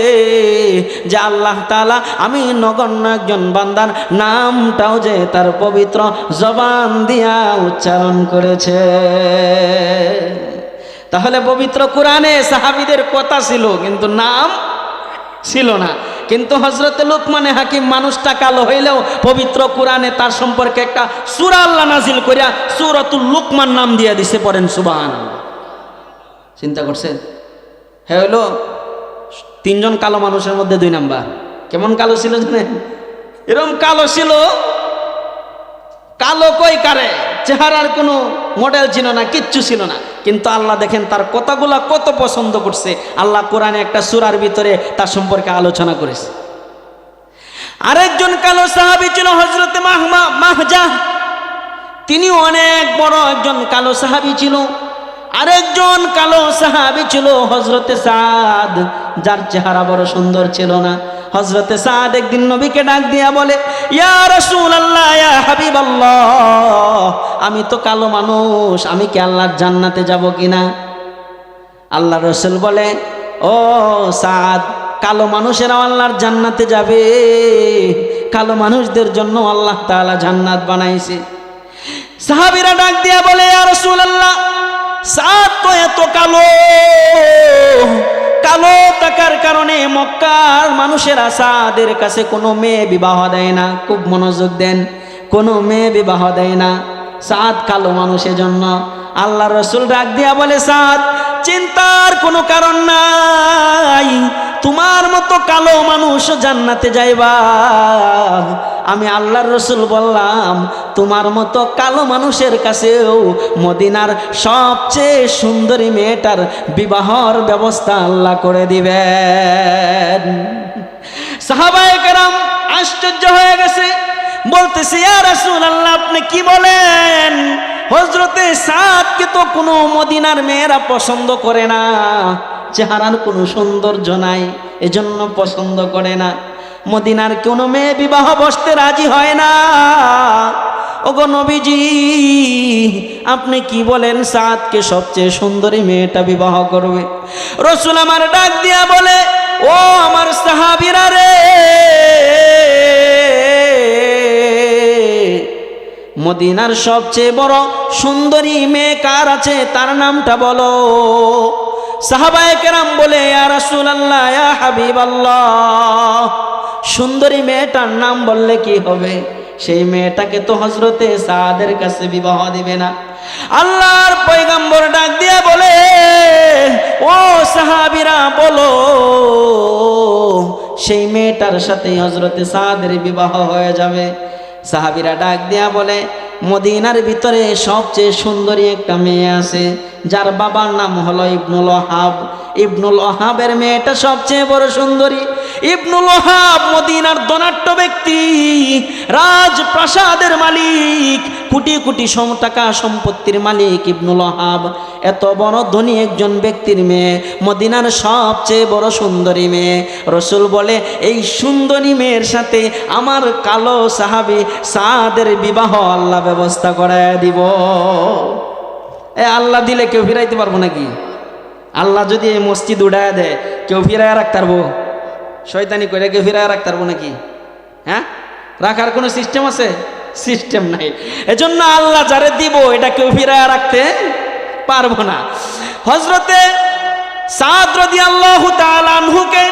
Speaker 1: যে আল্লাহ তাআলা আমি নগণ্য একজন বান্দার নামটাও যে তার পবিত্র জবান দিয়া উচ্চারণ করেছে। তাহলে পবিত্র কোরআনে সাহাবীদের কথা ছিল, কিন্তু নাম ছিল না। কিন্তু হযরতে লুকমানে হাকিম মানুষটা কালো হইলেও পবিত্র কোরআনে তার সম্পর্কে একটা সূরা আল্লাহ নাজিল করিয়া সূরাতুল লুকমান নাম দিয়া দিছে। পড়েন সুবহানাল্লাহ। চিন্তা করছেন? হ্যাঁ, হলো 3জন কালো মানুষের মধ্যে 2 নাম্বার। কেমন কালো ছিল জানেন? এরকম কালো ছিল, কালো কই কারে, চেহারার কোনো মডেল ছিল না, কিচ্ছু ছিল না। কিন্তু আল্লাহ দেখেন তার কথাগুলা কত পছন্দ করছে। আল্লাহ কোরআনে একটা সূরার ভিতরে তার সম্পর্কে আলোচনা করেছে। আরেকজন কালো সাহাবী ছিল হযরতে মাহজা। তিনি অনেক বড় একজন কালো সাহাবী ছিল। আরেকজন কালো সাহাবী ছিল হযরতে সাদ, যার চেহারা বড় সুন্দর ছিল না। হযরতে সাদ একদিন নবীকে ডাক দিয়া বলে, ইয়া রাসূলুল্লাহ, ইয়া হাবিবাল্লাহ, আমি তো কালো মানুষ, আমি কি আল্লাহর জান্নাতে যাব কিনা? আল্লাহ রাসূল বলে, ও সাদ, কালো মানুষেরা আল্লাহর জান্নাতে যাবে। কালো মানুষদের জন্য আল্লাহ তাআলা জান্নাত বানাইছে। সাহাবীরা ডাক দিয়া বলে, ইয়া রাসূলুল্লাহ, সাদ তো এত কালো, কালো থাকার কারণে মক্কার মানুষেরা সাদের কাছে কোনো মেয়ে বিবাহ দেয় না। খুব মনোযোগ দেন, কোনো মেয়ে বিবাহ দেয় না, সাদ কালো মানুষের জন্য। আল্লাহ রাসূল ডাক দিয়া বলে, সাদ, চিন্তার কোনো কারণ নাই, তোমার মতো কালো মানুষ জান্নাতে যাইবা। আমি আল্লাহর রাসূল বললাম, তোমার মতো কালো মানুষের কাছেও মদিনার সবচেয়ে সুন্দরী মেয়েটার বিবাহর ব্যবস্থা আল্লাহ করে দিবেন। সাহাবায়ে কেরাম আশ্চর্য হয়ে গেছে, বলতেছে, ইয়া রাসূলুল্লাহ, আপনি কি বলেন? হযরতে সাদকে তো কোনো মদিনার মেয়েরা পছন্দ করে না, চেহারার কোনো সৌন্দর্য নাই, এজন্য পছন্দ করে না। মদিনার কোনো মেয়ে বিবাহ বসতে রাজি হয় না। ওগো নবীজি, আপনি কি বলেন সাদকে সবচেয়ে সুন্দরী মেয়েটা বিবাহ করবে? রাসূল আমার ডাক দিয়া বলে, ও আমার সাহাবীরা রে, মদিনার সবচেয়ে বড় সুন্দরী মেয়ে কার আছে, তার নামটা বলো। সাহাবায়ে কেরাম বলে, ইয়া রাসূলুল্লাহ, ইয়া হাবিবাল্লাহ, সুন্দরী মেয়েটার নাম বললে কি হবে? সেই মেয়েটাকে তো হযরতে সাদের কাছে বিবাহ দিবে না। আল্লাহর পয়গম্বর ডাক দিয়ে বলে, ও সাহাবীরা বলো, সেই মেয়েটার সাথে হযরতে সাদের বিবাহ হয়ে যাবে। সাহাবীরা ডাক দিয়া বলে, মদিনার ভিতরে সবচেয়ে সুন্দরী একটা মেয়ে আছে, যার বাবার নাম হলো ইবনুল ওয়াহাব। ইবনুল ওয়াহাবের মেয়েটা সবচেয়ে বড় সুন্দরী। ইবনুল ওয়াহাব মদিনার ধনাঢ্য ব্যক্তি, রাজপ্রাসাদের মালিক, কোটি কোটি টাকা সম্পত্তির মালিক ইবনুল ওয়াহাব। এত বড় ধনী একজন ব্যক্তির মেয়ে, মদিনার সবচেয়ে বড় সুন্দরী মেয়ে। রাসূল বলে, এই সুন্দরী মেয়ের সাথে আমার কালো সাহাবী সাদের বিবাহ আল্লাহ ব্যবস্থা করে দিব। আল্লাহ দিলে কেউ ফিরাইতে পারবো নাকি? আল্লাহ যদি এই মসজিদ উড়ায় দেয়, কেউ ফিরায় রাখতে পারবো? শয়তানি করে কেউ ফিরায় রাখতে পারবো নাকি? হ্যাঁ, রাখার কোনো সিস্টেম আছে? সিস্টেম নাই। এজন্য আল্লাহ যারে দিব, এটা কেউ ফিরায় রাখতে পারবো না। হযরতে সাদ রাদিয়াল্লাহু তাআলা আনহুকে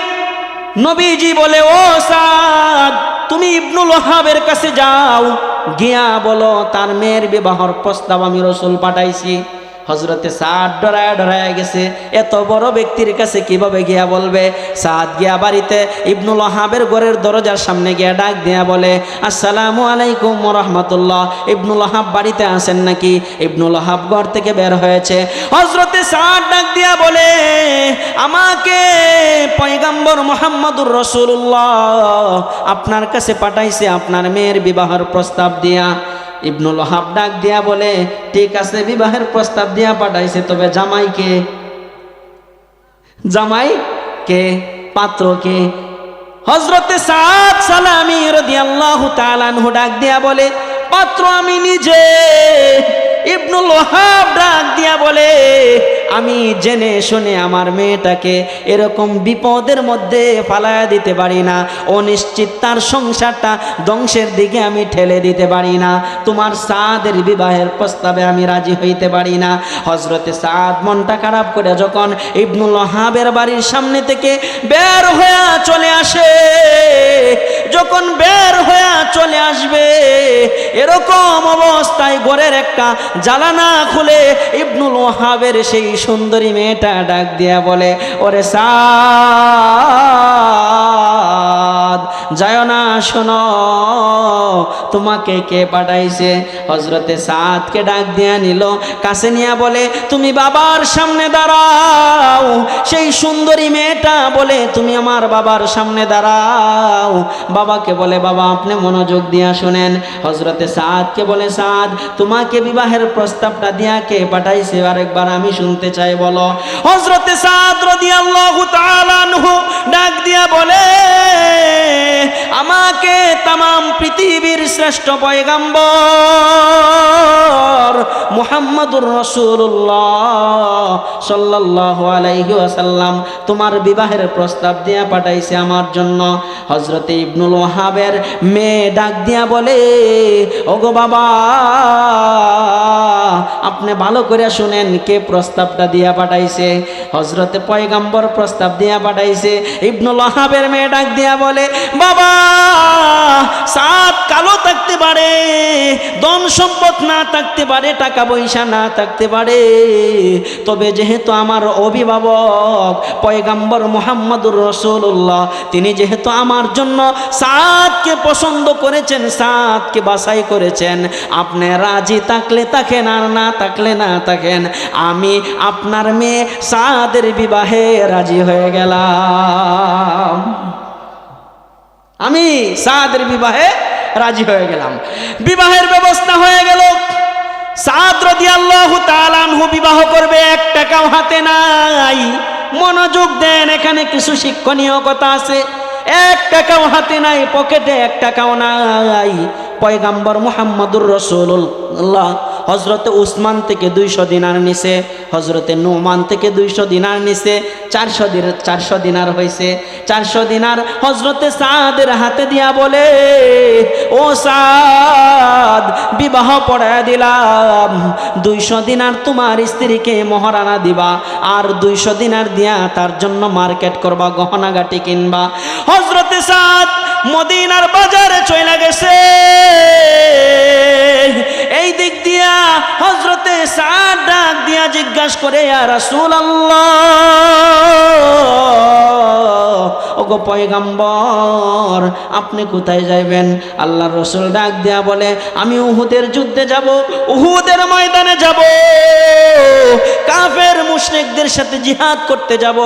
Speaker 1: নবীজি বলে, ও সাদ, তুমি ইবনুল ওয়াহাবের কাছে যাও, গিয়া বলো তার মেয়ের বিবাহর প্রস্তাব আমি রাসূল পাঠাইছি। হযরতে সাদ ডরায় ডরায় গেছে, এত বড় ব্যক্তির কাছে কিভাবে গিয়া বলবে? সাদ গিয়া বাড়িতে ইবনুল ওয়াহাবের ঘরের দরজার সামনে গিয়া ডাক দিয়া বলে, আসসালামু আলাইকুম ওয়া রাহমাতুল্লাহ, ইবনুল ওয়াহাব বাড়িতে আছেন নাকি? ইবনুল ওয়াহাব ঘর থেকে বের হয়েছে। হযরতে সাদ ডাক দিয়া বলে, আমাকে পয়গম্বর মুহাম্মদুর রাসূলুল্লাহ আপনার কাছে পাঠাইছে আপনার মেয়ের বিবাহের প্রস্তাব দিয়া। ইবনুল ওয়াহাব ডাক দিয়া বলে, ঠিক আছে, বিবাহের প্রস্তাব দিয়া পাঠাইছে, তবে জামাই কে? জামাই কে? পাত্র কে? হযরতে সাদ সালামী রাদিয়াল্লাহু তাআলা আনহু ডাক দিয়া বলে, পাত্র আমি নিজে। ইবনুল ওয়াহাব ডাক দিয়া বলে, আমি জেনে শুনে আমার মেয়েটাকে এরকম বিপদের মধ্যে ফালায়া দিতে পারি না, অনিশ্চিত তার সংসারটা ধ্বংসের দিকে আমি ঠেলে দিতে পারি না। তোমার সাদের বিবাহের প্রস্তাবে আমি রাজি হইতে পারি না। হযরতে সাদ মনটা খারাপ করে যখন ইবনুল ওয়াহাবের বাড়ির সামনে থেকে বের হয়ে চলে আসে, যখন বের হয়ে চলে আসবে, এরকম অবস্থায় ঘরের একটা জানালা খুলে ইবনুল ওয়াহাবের সেই সুন্দরী মেয়েটা ডাক দিয়া বলে, ওরে সাদ, সাদ যায় না, শোনো তোমাকে কে পাঠাইছে। হযরতে সাদকে ডাক দিয়া নিল, কাছে নিয়ে বলে তুমি বাবার সামনে দাঁড়াও। সেই সুন্দরী মেয়েটা বলে তুমি আমার বাবার সামনে দাঁড়াও। বাবাকে বলে বাবা আপনি মনোযোগ দিয়া শুনেন। হযরতে সাদকে বলে সাদ তোমাকে বিবাহের প্রস্তাবটা দিয়া কে পাঠাইছে আরেকবার আমি শুনতে চাই বলো। হযরতে সাদ রাদিয়াল্লাহু তাআলা আনহু ডাক দিয়া বলে আমাকে তামাম পৃথিবীর শ্রেষ্ঠ পয়গম্বর মুহাম্মদুর রাসূলুল্লাহ সাল্লাল্লাহু আলাইহি ওয়াসাল্লাম তোমার বিবাহের প্রস্তাব দিয়া পাঠাইছে আমার জন্য। হযরতে ইবনুল ওয়াহাবের মেয়ে ডাক দিয়া বলে ওগো বাবা আপনি ভালো করে শুনেন কে প্রস্তাবটা দিয়া পাঠাইছে। হযরতে পয়গম্বর প্রস্তাব দিয়া পাঠাইছে। ইবনুল ওয়াহাবের মেয়ে ডাক দিয়া বলে বাবা সাদ কালো থাকতে পারে, ধন সম্পদ না থাকতে পারে, টাকা পয়সা না থাকতে পারে, তবে যেহেতু আমার অভিভাবক পয়গম্বর মুহাম্মদুর রাসূলুল্লাহ তিনি যেহেতু আমার জন্য সাদকে পছন্দ করেছেন, সাদকে বাছাই করেছেন, আপনি রাজি থাকলে থাকেন আর না থাকলে না থাকেন, আমি আপনার মেয়ে সাদের বিবাহে রাজি হয়ে গেলাম। আমি সাদের বিবাহে রাজি হয়ে গেলাম। বিবাহের ব্যবস্থা হয়ে গেল। সাদ রাদিয়াল্লাহু তাআলা আনহু বিবাহ করবে, 1 টাকাও হাতে নাই। মনোযোগ দেন, এখানে কিছু শিক্ষণীয় কথা আছে। 1 টাকাও হাতে নাই, পকেটে 1 টাকাও নাই। পয়গম্বর মুহাম্মদুর রাসূলুল্লাহ হযরতে উসমান থেকে 200 দিনার নিছে, হযরতে নুমান থেকে 200 দিনার নিছে, 400 দিনার হয়েছে। 400 দিনার হযরতে সাদের হাতে দিয়া বলে ও সাদ বিবাহ পড়ায় দিলাম, 200 দিনার তোমার স্ত্রীকে মহারানা দিবা, আর 200 দিনার দিয়া তার জন্য মার্কেট করবা, গহনাগাটি কিনবা। হযরতে সাদ মদিনার বাজারে চলে গেছে। এই দিক দিয়া হযরতে সাদ ডাক দিয়া জিজ্ঞাসা করে ইয়া রাসূলুল্লাহ ওগো পয়গম্বর আপনি কোথায় যাইবেন? আল্লাহর রাসূল ডাক দিয়া বলে আমি উহুদের যুদ্ধে যাব, উহুদের ময়দানে যাব, কাফের মুশরিকদের সাথে জিহাদ করতে যাব।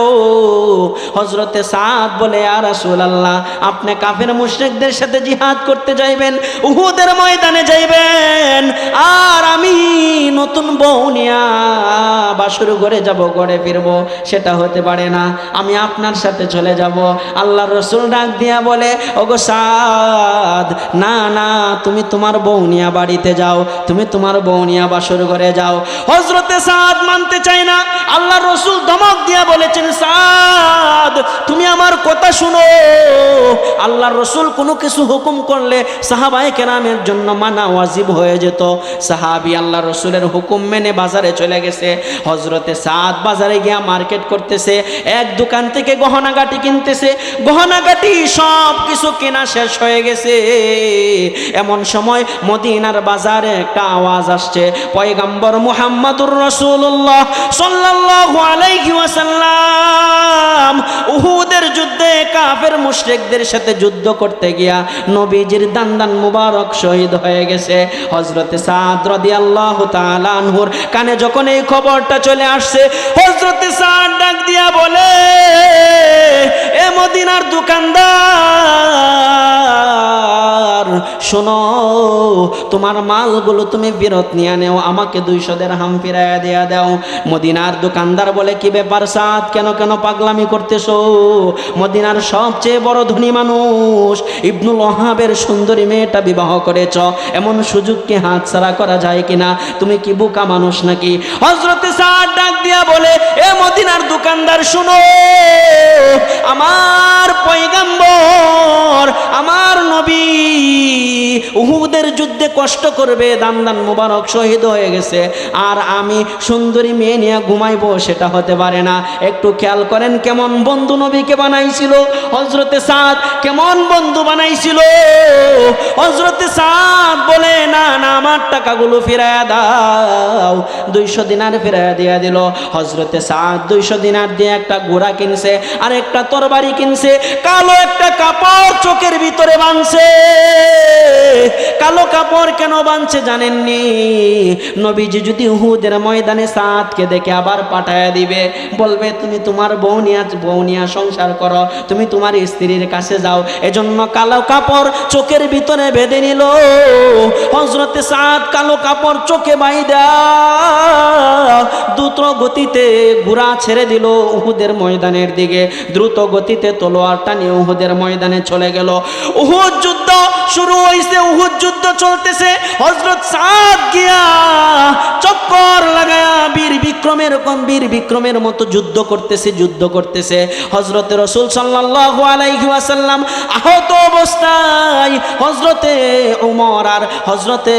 Speaker 1: হযরতে সাদ বলে ইয়া রাসূলুল্লাহ আপনি কাফের মুশরিকদের সাথে জিহাদ করতে যাইবেন, উহুদের ময়দানে যাইবেন, আর আমি নতুন বউ নিয়া বাসর ঘরে যাব, ঘরে ফিরবো, সেটা হতে পারে না, আমি আপনার সাথে চলে যাব। আল্লাহর রাসূল ডাক দিয়া বলে ওগো সাদ না না তুমি তোমার বউ নিয়া বাড়িতে যাও, তুমি তোমার বউ নিয়া বাসর ঘরে যাও। হযরতে সাদ মানতে চায় না। আল্লাহর রাসূল ধমক দিয়া বলেছেন সাদ তুমি আমার কথা শুনো। আল্লাহর রাসূল কোনো কিছু হুকুম করলে সাহাবায়ে কেরামের জন্য মানা ওয়াজিব হয়ে যেত। সাহাবী আল্লাহর রাসূলের হুকুম মেনে বাজারে চলে গেছে। হযরতে সাদ বাজারে গিয়া মার্কেট করতেছে, এক দোকান থেকে গহনাগাটি কিনতেছে, গহনাগাটি সব কিছু কেনা শেষ হয়ে গেছে। এমন সময় মদিনার বাজারে একটা আওয়াজ আসছে, পয়গম্বর মুহাম্মদুর রাসূলুল্লাহ সাল্লাল্লাহু আলাইহি ওয়াসাল্লাম উহুদের যুদ্ধে কাফের মুশরিকদের সাথে যুদ্ধ করতে গিয়া নবীজির দান্দান মুবারক শহীদ হয়ে গেছে। হযরতে সাদ রাদিয়াল্লাহু তাআলা আনহুর কানে যখন এই খবরটা চলে আসছে, হযরতে সাদ ডাক দিয়া বলে এ মদিনার দোকানদার শোনো, তোমার মালগুলো তুমি ফেরত নিয়ে নেও, আমাকে 200 দিরহাম ফিরাইয়া দিয়া দাও। মদিনার দোকানদার বলে কি ব্যাপার সাদ, কেন কেন পাগলামি করতেছো? মদিনার সবচেয়ে বড় ধনী মানুষ ইবনুল ওয়াহাবের সুন্দরী মেয়েটা বিবাহ করেছ, এমন সুযোগকে হাতছাড়া করা যায় কিনা? তুমি কি বোকা মানুষ নাকি? হযরতে সাদ ডাক দিয়া বলে এ মদিনার দোকানদার শুনো, আমার পয়গম্বর আমার নবী উহুদের যুদ্ধে কষ্ট করবে, দান দান মুবারক শহীদ হয়ে গেছে, আর আমি সুন্দরী মেয়ে নিয়ে ঘুমাইবো, সেটা হতে পারে না। একটু খেয়াল করেন কেমন বন্ধু নবীকে বানাইছিল হযরতে সাদ, কেমন বন্ধু বানাইছিল। হযরতে সাদ বলে, না না, আমার টাকাগুলো ফিরায়া দাও। 200 দিনার ফিরায়া দিয়া দিল। হযরতে সাদ 200 দিনার দিয়ে একটা ঘোড়া কিনছে, আর একটা তরবারি কিনছে, কালো একটা কাপড় চোখের ভিতরে বাঁধছে। কালো কাপড় কেন বাঁধছে জানেননি? নবীজি যদি উহুদের ময়দানে সাদকে দেখে আবার পাঠায়া দিবে, বলবে তুমি তোমার বউ নিয়া সংসার করো, তুমি তোমার স্ত্রীর কাছে যাও। এজন্য কালো কাপড় চোখের ভিতরে বেঁধে নিল। হযরতে সাদ কালো কাপড় চোখে বাইদা দ্রুত গতিতে ঘোড়া ছেড়ে দিল উহুদের ময়দানের দিকে। দ্রুত গতিতে তলোয়ারটা নিয়ে উহুদের ময়দানে চলে গেল। উহুদ যুদ্ধ শুরু হয়েছে, উহুদ যুদ্ধ চলতেছে। হযরত সাদ গিয়া চক্কর লাগায়া বীর বিক্রমের মতো যুদ্ধ করতেছে। হযরতে রাসূল সাল্লাল্লাহু আলাইহি ওয়াসাল্লাম আহত অবস্থায় হযরতে ওমর আর হযরতে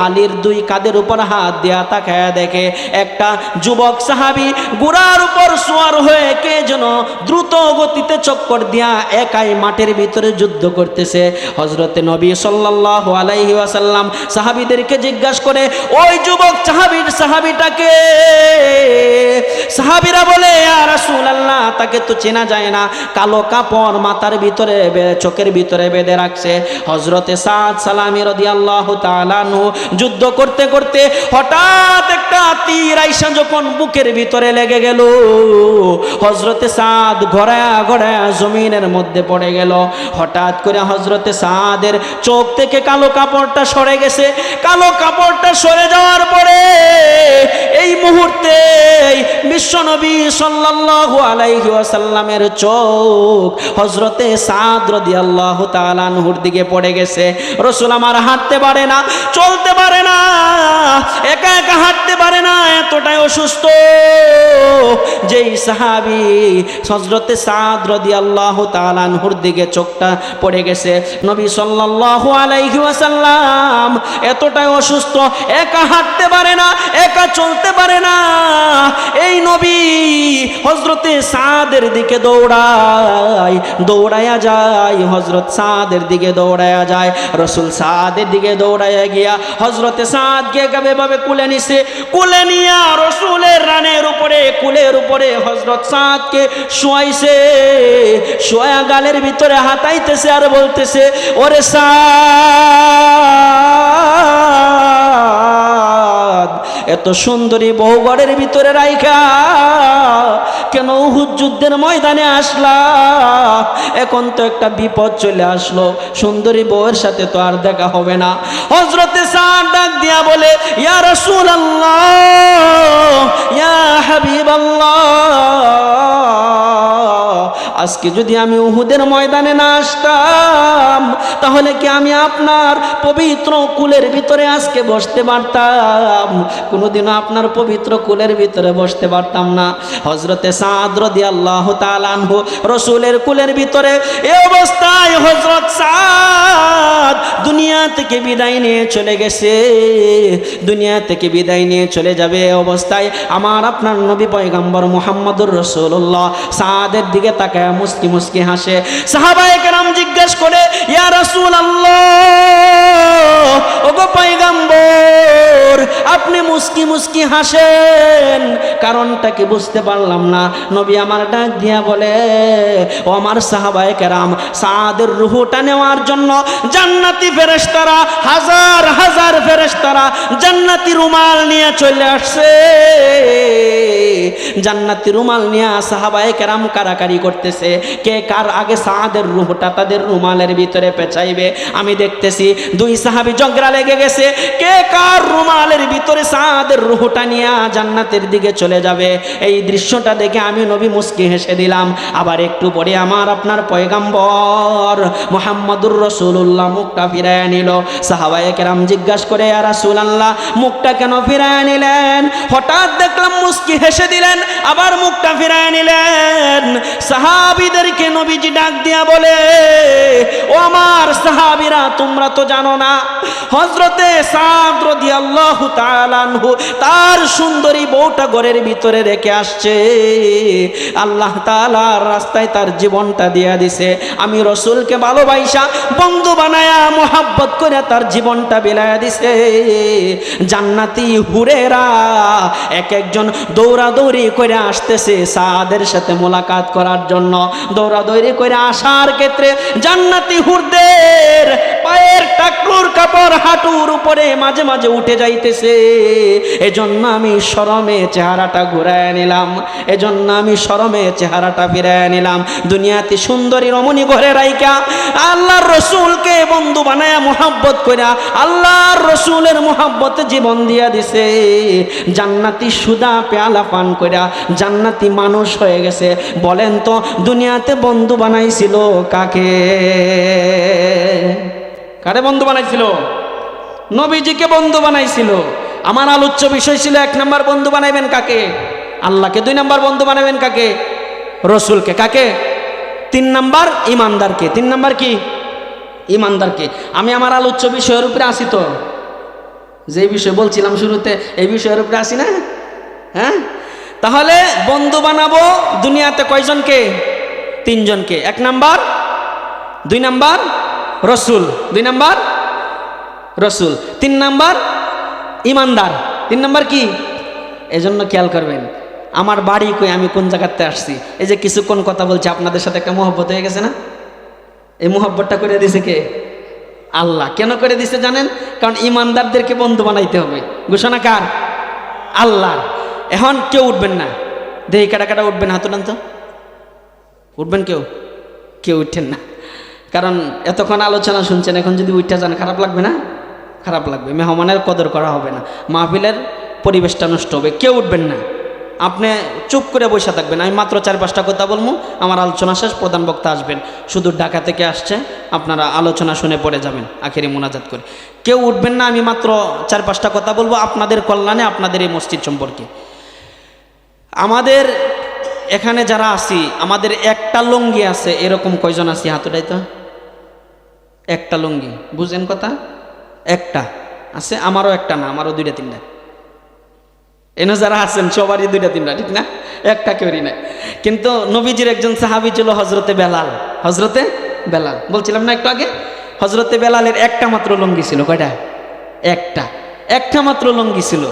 Speaker 1: আলীর 2 কাঁধের উপর হাত দিয়া তাকায়া দেখে একটা যুবক সাহাবী ঘোড়ার উপর সওয়ার হয়ে কে যেন দ্রুত গতিতে চক্কর দিয়া একাই মাঠের ভিতরে যুদ্ধ করতেছে। হযরতে নবী সাল্লাল্লাহু আলাইহি ওয়াসাল্লাম সাহাবীদেরকে জিজ্ঞাসা করে, ওই যুবক সাহাবীটাকে? সাহাবীরা বলে, ইয়া রাসূলুল্লাহ, তাকে তো চেনা যায় না, কালো কাপড় মাথার ভিতরে চোখের ভিতরে বেঁধে রাখছে। হযরতে সাদ সালামী রাদিয়াল্লাহু তাআলা আনহু যুদ্ধ করতে করতে হঠাৎ একটা তীর আইসা যখন বুকের ভিতরে লেগে গেল, হযরতে সাদ ঘোড়ায়া জমিনের মধ্যে পড়ে গেল। হঠাৎ করে হযরতে সাদের চোখ থেকে কালো কাপড়টা সরে গেছে। কালো কাপড়টা সরে যাওয়ার পরে এই মুহূর্তে বিশ্বনবী সাল্লাল্লাহু আলাইহি ওয়াসাল্লামের চোখ হযরতে সাদ রাদিয়াল্লাহু তাআলা আনহুর দিকে পড়ে গেছে। রাসূল আমার হাঁটতে পারে না, চলতে পারে না, একা একা হাঁটতে পারে না, এতটাই অসুস্থ। যেই সাহাবী হযরতে সাদ রাদিয়াল্লাহু তাআলা আনহুর দিকে চোখটা পড়ে গেছে, নবী সাল্লাল্লাহু আলাইহি ওয়াসাল্লাম এতটাই অসুস্থ, একা হাঁটতে পারে না, একা চলতে পারে না। এই নবী হযরতে সাদের দিকে দৌড়ায়া যায়, হযরত সাদের দিকে দৌড়ায়া যায়। রাসূল সাদের দিকে দৌড়ায়া গিয়া হযরতে সাদকে এভাবে কুলে নিছে। কুলে নিয়া রাসূলের রানের উপরে, কুলের উপরে হযরত সাদকে শোয়াইছে। শোয়া গালের ভিতরে হাতাইতেছে আর বলতেছে, ওরে সাদ, এত সুন্দরী বউ ঘরের ভিতরে রাইখা কেন উহুদ যুদ্ধের ময়দানে আসলা? এখন তো একটা বিপদ চলে আসলো, সুন্দরী বউয়ের সাথে তো আর দেখা হবে না। হযরতে সাদ ডাক দিয়া বলে, ইয়া রাসূলুল্লাহ, ইয়া হাবিবাল্লাহ, আজকে যদি আমি উহুদের ময়দানে না আসতাম, তাহলে কি আমি আপনার পবিত্র কুলের ভিতরে আজকে বসতে পারতাম? কোনোদিনও আপনার পবিত্র কুলের ভিতরে বসতে পারতাম না। হযরতে সাদ রাদিয়াল্লাহু তাআলা আনহু রাসূলের কুলের ভিতরে এই অবস্থায় হযরত সাদ দুনিয়া থেকে বিদায় নিয়ে চলে গেছে। দুনিয়া থেকে বিদায় নিয়ে চলে যাবে অবস্থায় আমার আপনার নবী পয়গম্বর মুহাম্মদুর রাসূলুল্লাহ সাদের দিকে তাকায় মুস্কি মুস্কি হাসে। সাহাবায়ে কেরাম জিজ্ঞেস করে, ইয়া রাসূলুল্লাহ, ওগো পয়গম্বর, আপনি মুস্কি মুস্কি হাসেন, কারণটা কি বুঝতে পারলাম না। নবী আমার ডাক দিয়া বলে, ও আমার সাহাবায়ে কেরাম, সাদের রূহটা নেওয়ার জন্য জান্নাতি ফেরেশতারা, হাজার হাজার ফেরেশতারা জান্নাতি রুমাল নিয়ে চলে আসছে। জান্নাতি রুমাল নিয়ে সাহাবায়ে কেরাম কারাকারি করতেছে, কে কার আগে সাদের রূহটা তাদের রুমালের ভিতরে পেঁচাইবে। আমি দেখতেছি 2 সাহাবী ঝগড়া লেগে গেছে, কে কার রুমালের ভিতরে সাদের রূহটা নিয়ে জান্নাতের দিকে চলে যাবে। এই দৃশ্যটা দেখে আমি নবী মুস্কি হেসে দিলাম। আবার একটু পরে আমার আপনার পয়গম্বর মুহাম্মদুর রাসূলুল্লাহ মুখটা ফিরায় নিল। সাহাবায়ে কেরাম জিজ্ঞাসা করে, ইয়া রাসূলুল্লাহ, মুখটা কেন ফিরায় নিলেন? হঠাৎ দেখলাম মুস্কি হেসে দিলেন, আবার মুখটা ফিরায় নিলেন। সাহাবীদেরকে নবীজি ডাক দিয়া বলে, ও আমার সাহাবীরা, তোমরা তো জানো না, হযরতে সাদ রাদিয়াল্লাহু তাআলা আনহু তার সুন্দরী বউটা ঘরের ভিতরে রেখে আসছে, আল্লাহ তাআলার রাস্তায় তার জীবনটা দিয়া দিছে। আমি রাসূলকে ভালোবাসা বন্ধু বানায়া মোহাব্বত করে তার জীবনটা বিলায়া দিছে। জান্নাতি হুরেরা এক একজন দৌড়াদৌড়ি করে আসতেছে সাদের সাথে মোলাকাত করার জন্য। দৌড়াদৌড়ি করে আসার ক্ষেত্রে জান্নাতি হুরদের পায়ের টাকলুর কাপড় হাঁটুর উপরে মাঝে মাঝে উঠে যাইতেছে। এজন্য আমি শরমে চেহারাটা ঘুরায় নিলাম, এজন্য আমি শরমে চেহারাটা ফিরায় নিলাম। দুনিয়াতে সুন্দরী রমণী ঘরে রাইকা আল্লাহর রসুলকে বন্ধু বানায়া মোহাব্বত কইরা আল্লাহর রসুলের মোহাব্বতে জীবন দিয়া দিছে। জান্নাতি সুদা পেয়ালা পান কইরা জান্নাতি মানুষ হয়ে গেছে। বলেন তো দুনিয়াতে বন্ধু বানাইছিল কাকে? কারে বন্ধু বানাইছিল? নবীজিকে বন্ধু বানাইছিল। আমার আলোচ্য বিষয় ছিল 1 নম্বর বন্ধু বানাইবেন কাকে? আল্লাহকে। 2 নম্বর বন্ধু বানাবেন কাকে? রসুলকে। কাকে? 3 নম্বর ইমানদারকে। 3 নম্বর কি? ইমানদারকে। আমি আমার আলোচ্য বিষয়ের উপরে আসি তো, যে বিষয় বলছিলাম শুরুতে, এই বিষয়ের উপরে আসি না? হ্যাঁ, তাহলে বন্ধু বানাবো দুনিয়াতে কয়জনকে? 3 জনকে। 1 নম্বর, 2 নম্বর রসুল, 2 নম্বর রসুল, 3 নম্বর ইমানদার। 3 নম্বর কি? এজন্য খেয়াল করবেন আমার বাড়ি কই, আমি কোন জায়গাতে আসছি। এই যে কিছুক্ষণ কথা বলছি আপনাদের সাথে, একটা মহব্বত হয়ে গেছে না? এই মহব্বতটা করে দিছে কে? আল্লাহ। কেন করে দিছে জানেন? কারণ ইমানদারদেরকে বন্ধু বানাইতে হবে। ঘোষণা কার? আল্লাহ। এখন কেউ উঠবেন না, দেহি কাটা কাটা উঠবেন, হাত উঠান তো। উঠবেন কেউ? কেউ উঠছেন না, কারণ এতক্ষণ আলোচনা শুনছেন, এখন যদি উঠতে যান খারাপ লাগবে না? খারাপ লাগবে। মেহমানের কদর করা হবে না, মাহফিলের পরিবেশটা নষ্ট হবে। কেউ উঠবেন না, আপনি চুপ করে বসে থাকবেন। আমি মাত্র 4-5টা কথা বলবো, আমার আলোচনা শেষ, প্রধান বক্তা আসবেন। শুধু ঢাকা থেকে আসছে, আপনারা আলোচনা শুনে পড়ে যাবেন আখেরি মোনাজাত করে। কেউ উঠবেন না, আমি মাত্র 4-5টা কথা বলবো আপনাদের কল্যাণে, আপনাদের এই মসজিদ সম্পর্কে। আমাদের এখানে যারা আছি, আমাদের একটা লুঙ্গি আছে, এরকম কয়জন আছি? হাত উঠাই তো। একটা লুঙ্গি, বুঝেন কথা? একটা আছে। আমারও একটা না, আমারও 2-3টা। এনে যারা আছেন সবারই 2-3টা, ঠিক না? একটা কেউরই নাই। কিন্তু নবীজির একজন সাহাবী ছিল হযরতে বেলাল। হযরতে বেলাল বলছিলাম না একটু আগে? হযরতে বেলালের একটা মাত্র লুঙ্গি ছিল। কয়টা? একটা মাত্র লুঙ্গি ছিল।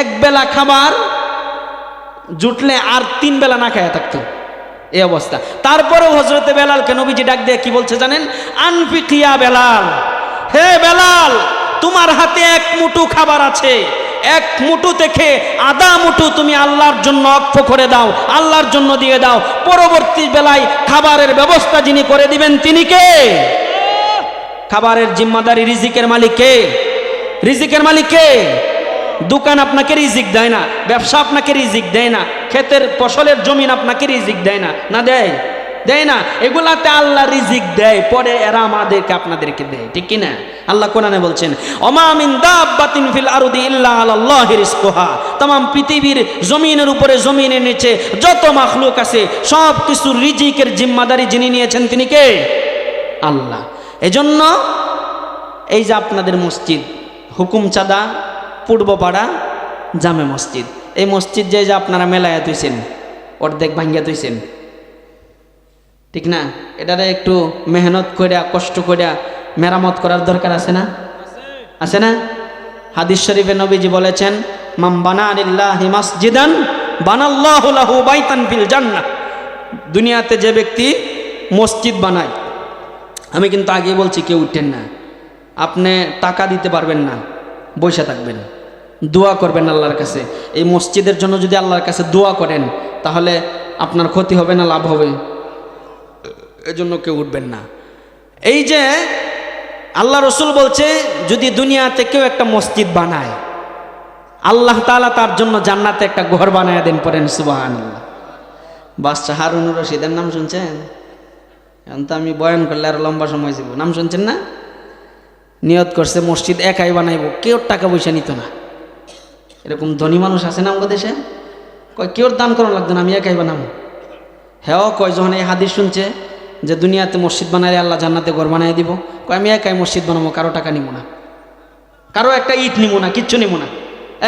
Speaker 1: এক বেলা খাবার জুটলে আর 3 বেলা না খায়া থাকতো, এই অবস্থা। তারপরেও হযরতে বেলালকে নবীজি ডাক দিয়ে কি বলছে জানেন? আনফিকিয়া বেলাল, হে বেলাল, তোমার হাতে 1 মুঠো খাবার আছে, 1 মুঠো থেকে আধা মুঠো তুমি আল্লাহর জন্য অক্ষ করে দাও, আল্লাহর জন্য দিয়ে দাও। পরবর্তী বেলায় খাবারের ব্যবস্থা যিনি করে দিবেন তিনি কে? খাবারের জিম্মাদারি, রিজিকের মালিক কে? রিজিকের মালিক কে? দোকান আপনাকে রিজিক দেয় না, ব্যবসা আপনাকে রিজিক দেয় না, ক্ষেতের ফসলের জমিন আপনাকে রিজিক দেয় না, না দেয়? দেয় না। এগুলাতে আল্লাহ রিজিক দেয়, পরে এরা আমাদেরকে আপনাদেরকে দেয়, ঠিক কি না? আল্লাহ কোরআনে বলছেন, ওমা মিন দাব্বাতিন ফিল আরদি ইল্লা আলাল্লাহি রিজকুহা। तमाम পৃথিবীর জমিনের উপরে, জমিনের নিচে যত মাখলুক আছে সব কিছুর রিজিকের জিম্মাদারি যিনি নিয়েছেন তিনি কে? আল্লাহ। এজন্য এই যে আপনাদের মসজিদ হুকুমচাঁদা পূর্বপাড়া জামে মসজিদ, এই মসজিদ যে আপনারা মেলায়া তুইছেন, অর্ধেক ভাঙ্গিয়া তুইছেন, ঠিক না? এটারে একটু মেহনত করিয়া কষ্ট করিয়া মেরামত করার দরকার আছে না? আছে না? হাদিস শরীফে নবীজি বলেছেন, মান বানা লিল্লাহি মাসজিদান বানাল্লাহু লাহু বাইতান ফিল জান্নাহ। দুনিয়াতে যে ব্যক্তি মসজিদ বানায়, আমি কিন্তু আগে বলছি কেউ উঠেন না, আপনি টাকা দিতে পারবেন না, বসে থাকবেন, দোয়া করবেন আল্লাহর কাছে। এই মসজিদের জন্য যদি আল্লাহর কাছে দোয়া করেন তাহলে আপনার ক্ষতি হবে না লাভ হবে? এজন্য কেউ উঠবেন না। এই যে আল্লাহ রসুল বলছে, যদি দুনিয়াতে কেউ একটা মসজিদ বানায়, আল্লাহ তাআলা তার জন্য জান্নাতে একটা ঘর বানায় দেন। পড়েন সুবহানাল্লাহ। বাদশাহ হারুনুর রশিদের নাম শুনছেন? এখন তো আমি বয়ান করলে আর লম্বা সময় যাব। নাম শুনছেন না? নিয়ত করছে মসজিদ একাই বানাইব, কেউ টাকা পয়সা নিত না। এরকম ধনী মানুষ আছে না আমাদের দেশে? কয় কেউ দান করানো লাগতো না, আমি একাই বানাবো। হ্যাঁ কয় যখন এই হাদিস শুনছে যে দুনিয়াতে মসজিদ বানালে আল্লাহ জান্নাতে ঘর বানিয়ে দিব? কয় আমি একাই মসজিদ বানাবো, কারো টাকা নিব না, কারো একটা ইট নিব না, কিচ্ছু নিব না,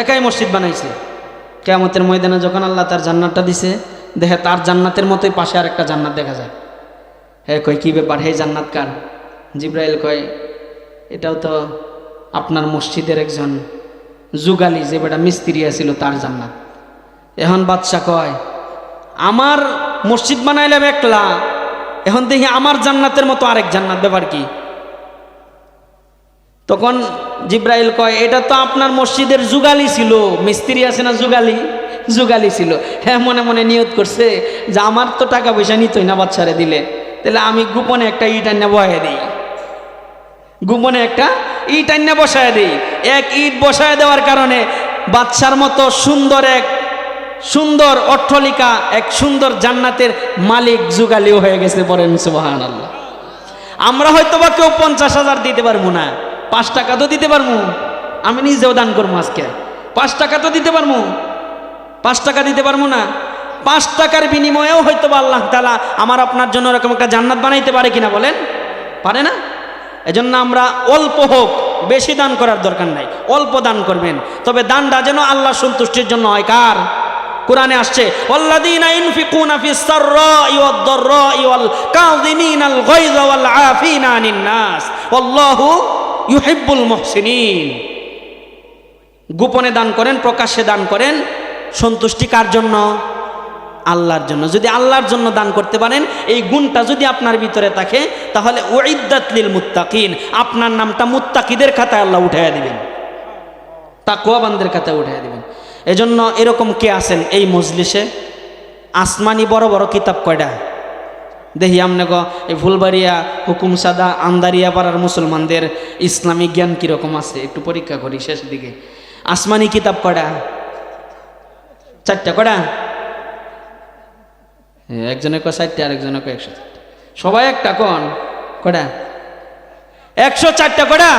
Speaker 1: একাই মসজিদ বানাইছে। কিয়ামতের ময়দানে যখন আল্লাহ তার জান্নাতটা দিছে, দেখে তার জান্নাতের মতোই পাশে আর একটা জান্নাত দেখা যায়। হ্যাঁ, কয় কি ব্যাপার, হে জান্নাত কার? জিব্রাইল কয় এটাও তো আপনার মসজিদের একজন যুগালি, যে বেটা মিস্ত্রি আছিল, তার জান্নাত। এখন বাদশা কয় আমার মসজিদ বানাইলাম একলা, এখন দেখি আমার জান্নাতের মতো আরেক জান্নাত, ব্যাপার কি? তখন জিব্রাইল কয় এটা তো আপনার মসজিদের যুগালি ছিল, মিস্ত্রি আছে না যুগালি, যুগালি ছিল। হ্যাঁ, মনে মনে নিয়ত করছে যে আমার তো টাকা পয়সা নিতই না বাদশারে দিলে, তাহলে আমি গোপনে একটা ইট আন্না বসায় দিই, গোপনে একটা ইট আন্না বসায় দিই। এক ইট বসায় দেওয়ার কারণে বাদশার মতো সুন্দর অট্টালিকা, এক সুন্দর জান্নাতের মালিক যুগালিও হয়ে গেছে। বলেন সুবহানাল্লাহ। আমরা হয়তো বা কেউ 50,000 দিতে পারবো না, 5 টাকা তো দিতে পারবো। আমি নিজেও দান করবো আজকে, 5 টাকা তো দিতে পারবো, 5 টাকা দিতে পারবো না। 5 টাকার বিনিময়েও হয়তো বা আল্লাহ তাআলা আমার আপনার জন্য এরকম একটা জান্নাত বানাইতে পারে কিনা বলেন? পারে না? এজন্য আমরা অল্প হোক, বেশি দান করার দরকার নাই, অল্প দান করবেন, তবে দানটা যেন আল্লাহ সন্তুষ্টির জন্য হয়। কার? কোরআনে আসছে ওয়াল্লাযীনা ইনফিকুনা ফিস সাররাই ওয়াদ দাররাই ওয়াল কাযিমিনাল গায়যা ওয়াল আফিনা আনিন নাস ওয়াল্লাহু ইউহিব্বুল মুহসিনিন। গোপনে দান করেন, প্রকাশ্যে দান করেন, সন্তুষ্টি কার জন্য? আল্লাহর জন্য। যদি আল্লাহর জন্য দান করতে পারেন, এই গুণটা যদি আপনার ভিতরে থাকে, তাহলে উইদ্দাত লিল মুত্তাকিন, আপনার নামটা মুত্তাকিদের খাতায় আল্লাহ উঠাইয়া দিবেন, তাকওয়াবানদের খাতায় উঠাইয়া দিবেন। এজন্য এরকম কে আছেন এই মজলিসে? আসমানি বড় বড় কিতাব কয়টা দেখি আমনে গো? এই ফুলবাড়িয়া, হুকুম সাদা, আন্দারিয়া পাড়ার মুসলমানদের ইসলামিক জ্ঞান কীরকম আছে একটু পরীক্ষা করি শেষ দিকে। আসমানি কিতাব কয়টা? 4টা। কয়টা? একজনে কয় 4টা, আরেকজনে কয় 104। সবাই একটা কোন? কয়টা? 104টা। কয়টা?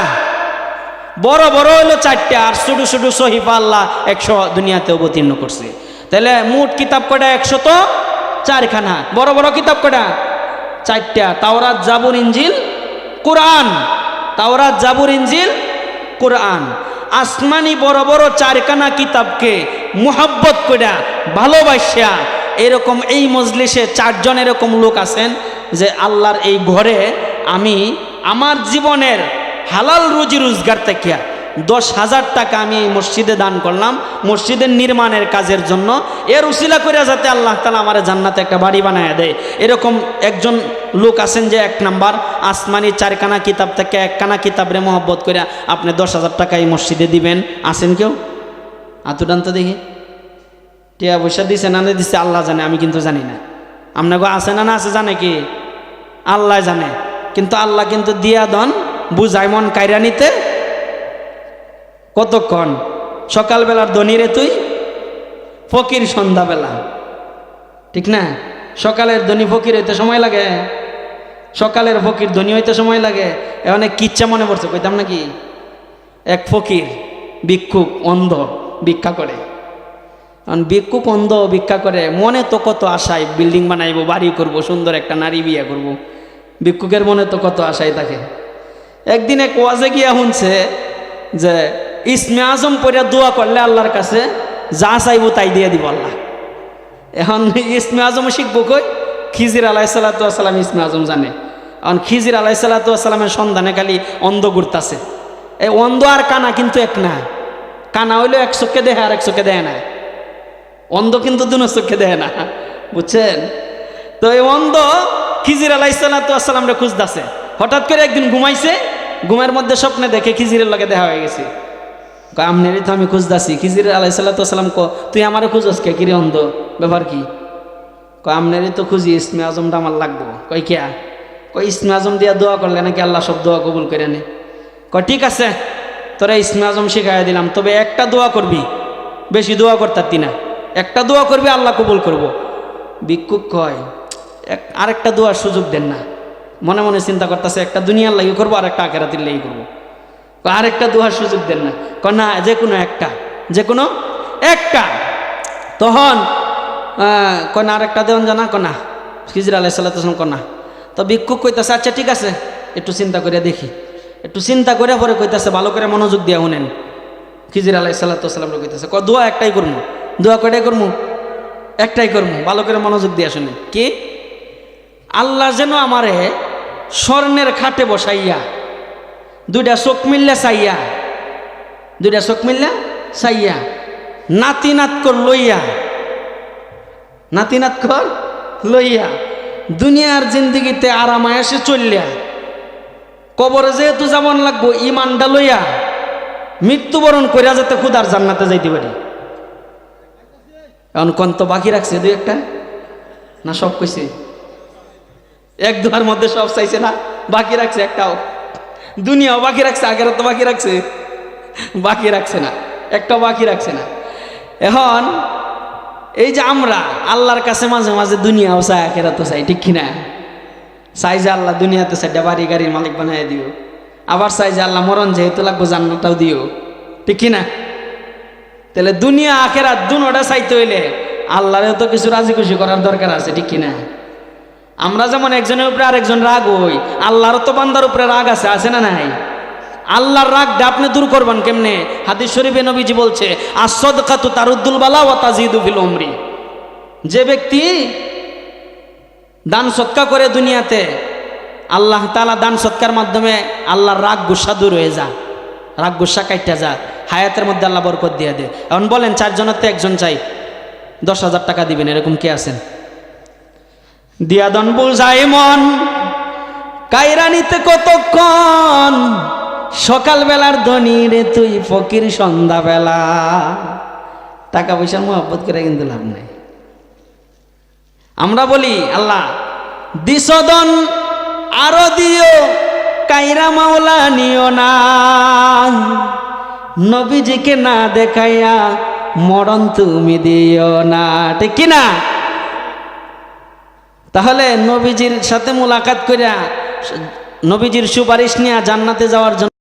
Speaker 1: বড় বড় হলো 4টা, আর ছোট ছোট সহিফা আল্লাহ 100 দুনিয়াতে অবতীর্ণ করছে। তাহলে মোট কিতাব কয়টা? 104 খানা। বড় বড় কিতাব কয়টা? 4টা। তাওরাত, জাবুর, ইনজিল, কোরআন। তাওরাত, জাবুর, ইনজিল, কোরআন। আসমানি বড় বড় 4খানা কিতাবকে মুহাব্বত কইরা, ভালোবাসা, এরকম এই মজলিসে 4 জন এরকম লোক আছেন যে আল্লাহর এই ঘরে আমি আমার জীবনের হালাল রুজি রোজগার থেকে 10,000 টাকা আমি এই মসজিদে দান করলাম, মসজিদের নির্মাণের কাজের জন্য। এর উসিলা করে যাতে আল্লাহ তাআলা আমার জান্নাতে একটা বাড়ি বানায় দেয়, এরকম একজন লোক আছেন যে 1 নাম্বার আসমানি 4খানা কিতাব থেকে 1খানা কিতাবরে মহব্বত করে আপনি 10,000 টাকা এই মসজিদে দিবেন। আছেন কেউ? আতুডান তো দেখি। টিয়া পয়সা দিছে না দিছে আল্লাহ জানে, আমি কিন্তু জানি না। আপনাকে আছে না আছে জানে কি? আল্লাহ জানে। কিন্তু আল্লাহ কিন্তু দিয়া দন বুঝাই মন কায়রা নিতে কতক্ষণ? সকালবেলার ধনীরে তুই ফকির সন্ধ্যাবেলা, ঠিক না? সকালের ধনী ফকির হইতে সময় লাগে, সকালের ফকির ধনী হইতে সময় লাগে। অনেক কিচ্ছা মনে পড়ছে, কইতাম নাকি? এক ফকির ভিক্ষুক অন্ধ ভিক্ষা করে। ভিক্ষুক অন্ধ ভিক্ষা করে, মনে তো কত আশায় বিল্ডিং বানাইবো, বাড়ি করব, সুন্দর একটা নারী বিয়ে করব। ভিক্ষুকের মনে তো কত আশায় থাকে। একদিন এক ওয়াজে গিয়া শুনছে যে ইসমে আজম পড়িয়া দোয়া করলে আল্লাহর কাছে যা চাইবো তাই দিয়ে দিব আল্লাহ। এখন ইসমে আজম শিখবো কই? খিজির আলাইহিসসালাম ইসমে আজম জানে। এখন খিজির আলাইহিসসালামের সন্ধানে খালি অন্ধ ঘুরতাছে। এই অন্ধ আর কানা কিন্তু এক না। কানা হইলেও 1 চোখে দেখে আর 1 চোখে দেয় না, অন্ধ কিন্তু 2 চোখে দেয় না, বুঝছেন? তো এই অন্ধ খিজির আলাইহিসসালামরে খুঁজতেছে। হঠাৎ করে একদিন ঘুমাইছে, ঘুমের মধ্যে স্বপ্নে দেখে খিজিরের লগে দেখা হয়ে গেছে। আমনেরই তো আমি খুঁজতেছি। খিজির আলাইহিসসালাম তুই আমারে খুঁজস কে? কিরে অন্ধ, ব্যাপার কি? আমনেরই তো খুঁজি, ইসমে আজমটা আমার লাগবো। কই কিয়া? ইসমে আজম দিয়া দোয়া করলে নাকি আল্লাহ সব দোয়া কবুল করে নে। ঠিক আছে, তোরা ইসমে আজম শিখাইয়া দিলাম, তবে একটা দোয়া করবি, বেশি দোয়া করতারতি না, একটা দোয়া করবি আল্লাহ কবুল করব। ভিক্ষুক কয় আরেকটা দোয়ার সুযোগ দেন না। মনে মনে চিন্তা করতেছে, একটা দুনিয়ার লাগি করবো আর একটা আখেরাতের লাগি করবো, আরেকটা দোয়ার সুযোগ দেন না। না, যে কোনো একটা, যে কোনো একটা। তখন না আরেকটা দেওয়ান জানা কনা খিজির আলাইহিসসালাম কনা। তো ভিক্ষুক কইতাছে আচ্ছা ঠিক আছে একটু চিন্তা করে দেখি, একটু চিন্তা করে পরে কইতাছে ভালো করে মনোযোগ দিয়ে শুনেন। খিজির আলাইহিস সালাম কইতাছে দোয়া একটাই করবো, দোয়া কয়টাই করবো, একটাই করবো, ভালো করে মনোযোগ দিয়ে শুনেন। কি? আল্লাহ যেন আমারে স্বর্ণের খাটে বসাইয়া দুইটা চোখ মিললে চাইয়া, দুইটা চোখ মিললে চাইয়া নাতি নাত কর লইয়া, নাতি নাত কর লইয়া দুনিয়ার জিন্দিগিতে আরামায়াসে চললিয়া কবরে যেহেতু যেমন লাগবো ইমানটা লইয়া মৃত্যুবরণ করিয়া যাতে খুদার জান্নাতে যাইতে পারি। এখন কোন তো বাকি রাখছে দুই একটা না সব কইছে? এক দুয়ার মধ্যে সব চাইছে না, বাকি রাখছে একটাও? দুনিয়াও বাকি রাখছে, আগের তো বাকি রাখছে, বাকি রাখছে না, একটাও বাকি রাখছে না। এখন এই যে আমরা আল্লাহর কাছে মাঝে মাঝে দুনিয়াও চাই আখেরাতও চাই, ঠিক কিনা? চাই যে আল্লাহ দুনিয়াতে চাইটা বাড়ি গাড়ির মালিক বানাই দিও, আবার চাই যে আল্লাহ মরণ যেহেতু লাগবো জান্নাতটাও দিও, ঠিক কিনা? তাহলে দুনিয়া আখেরাত দুনোটা চাইতে হইলে আল্লাহরেও তো কিছু রাজি খুশি করার দরকার আছে, ঠিক কিনা? আমরা যেমন একজনের উপরে আরেকজন রাগ হই, আল্লাহরও তো বান্দার উপরে রাগ আছে, আছে না নাই? আল্লাহর রাগটা আপনি দূর করবেন কেমনে? হাদিস শরীফে নবীজি বলছে আস-সাদকাতু তারুদ্দুল বালা ওয়া তাজিদু ফিল উমরি। যে ব্যক্তি দান সৎকা করে দুনিয়াতে, আল্লাহ তাআলা দান সৎকার মাধ্যমে আল্লাহর রাগ গুসা দূর হয়ে যা, রাগ গুসা কাইটা যা, হায়াতের মধ্যে আল্লাহ বরকত দিয়ে দে। এখন বলেন চারজনের তো একজন চাই 10,000 টাকা দিবেন, এরকম কে আছেন? দিয়া দন বুঝাই মন কায়রা নিতে কতক্ষণ, সকাল বেলার ধনী রে তুই ফকির সন্ধ্যা বেলা। টাকা পয়সার মহব্বত করে কিন্তু লাভ নাই। আমরা বলি আল্লাহ দিসদন আরো দিও, কায়রা মাওলা নিও না, নবীজিকে না দেখাইয়া মরণ তুমি দিও না, ঠিক কিনা? তাহলে নবীজির সাথে মুলাকাত করিয়া নবীজির সুপারিশ নিয়ে জান্নাতে যাওয়ার জন্য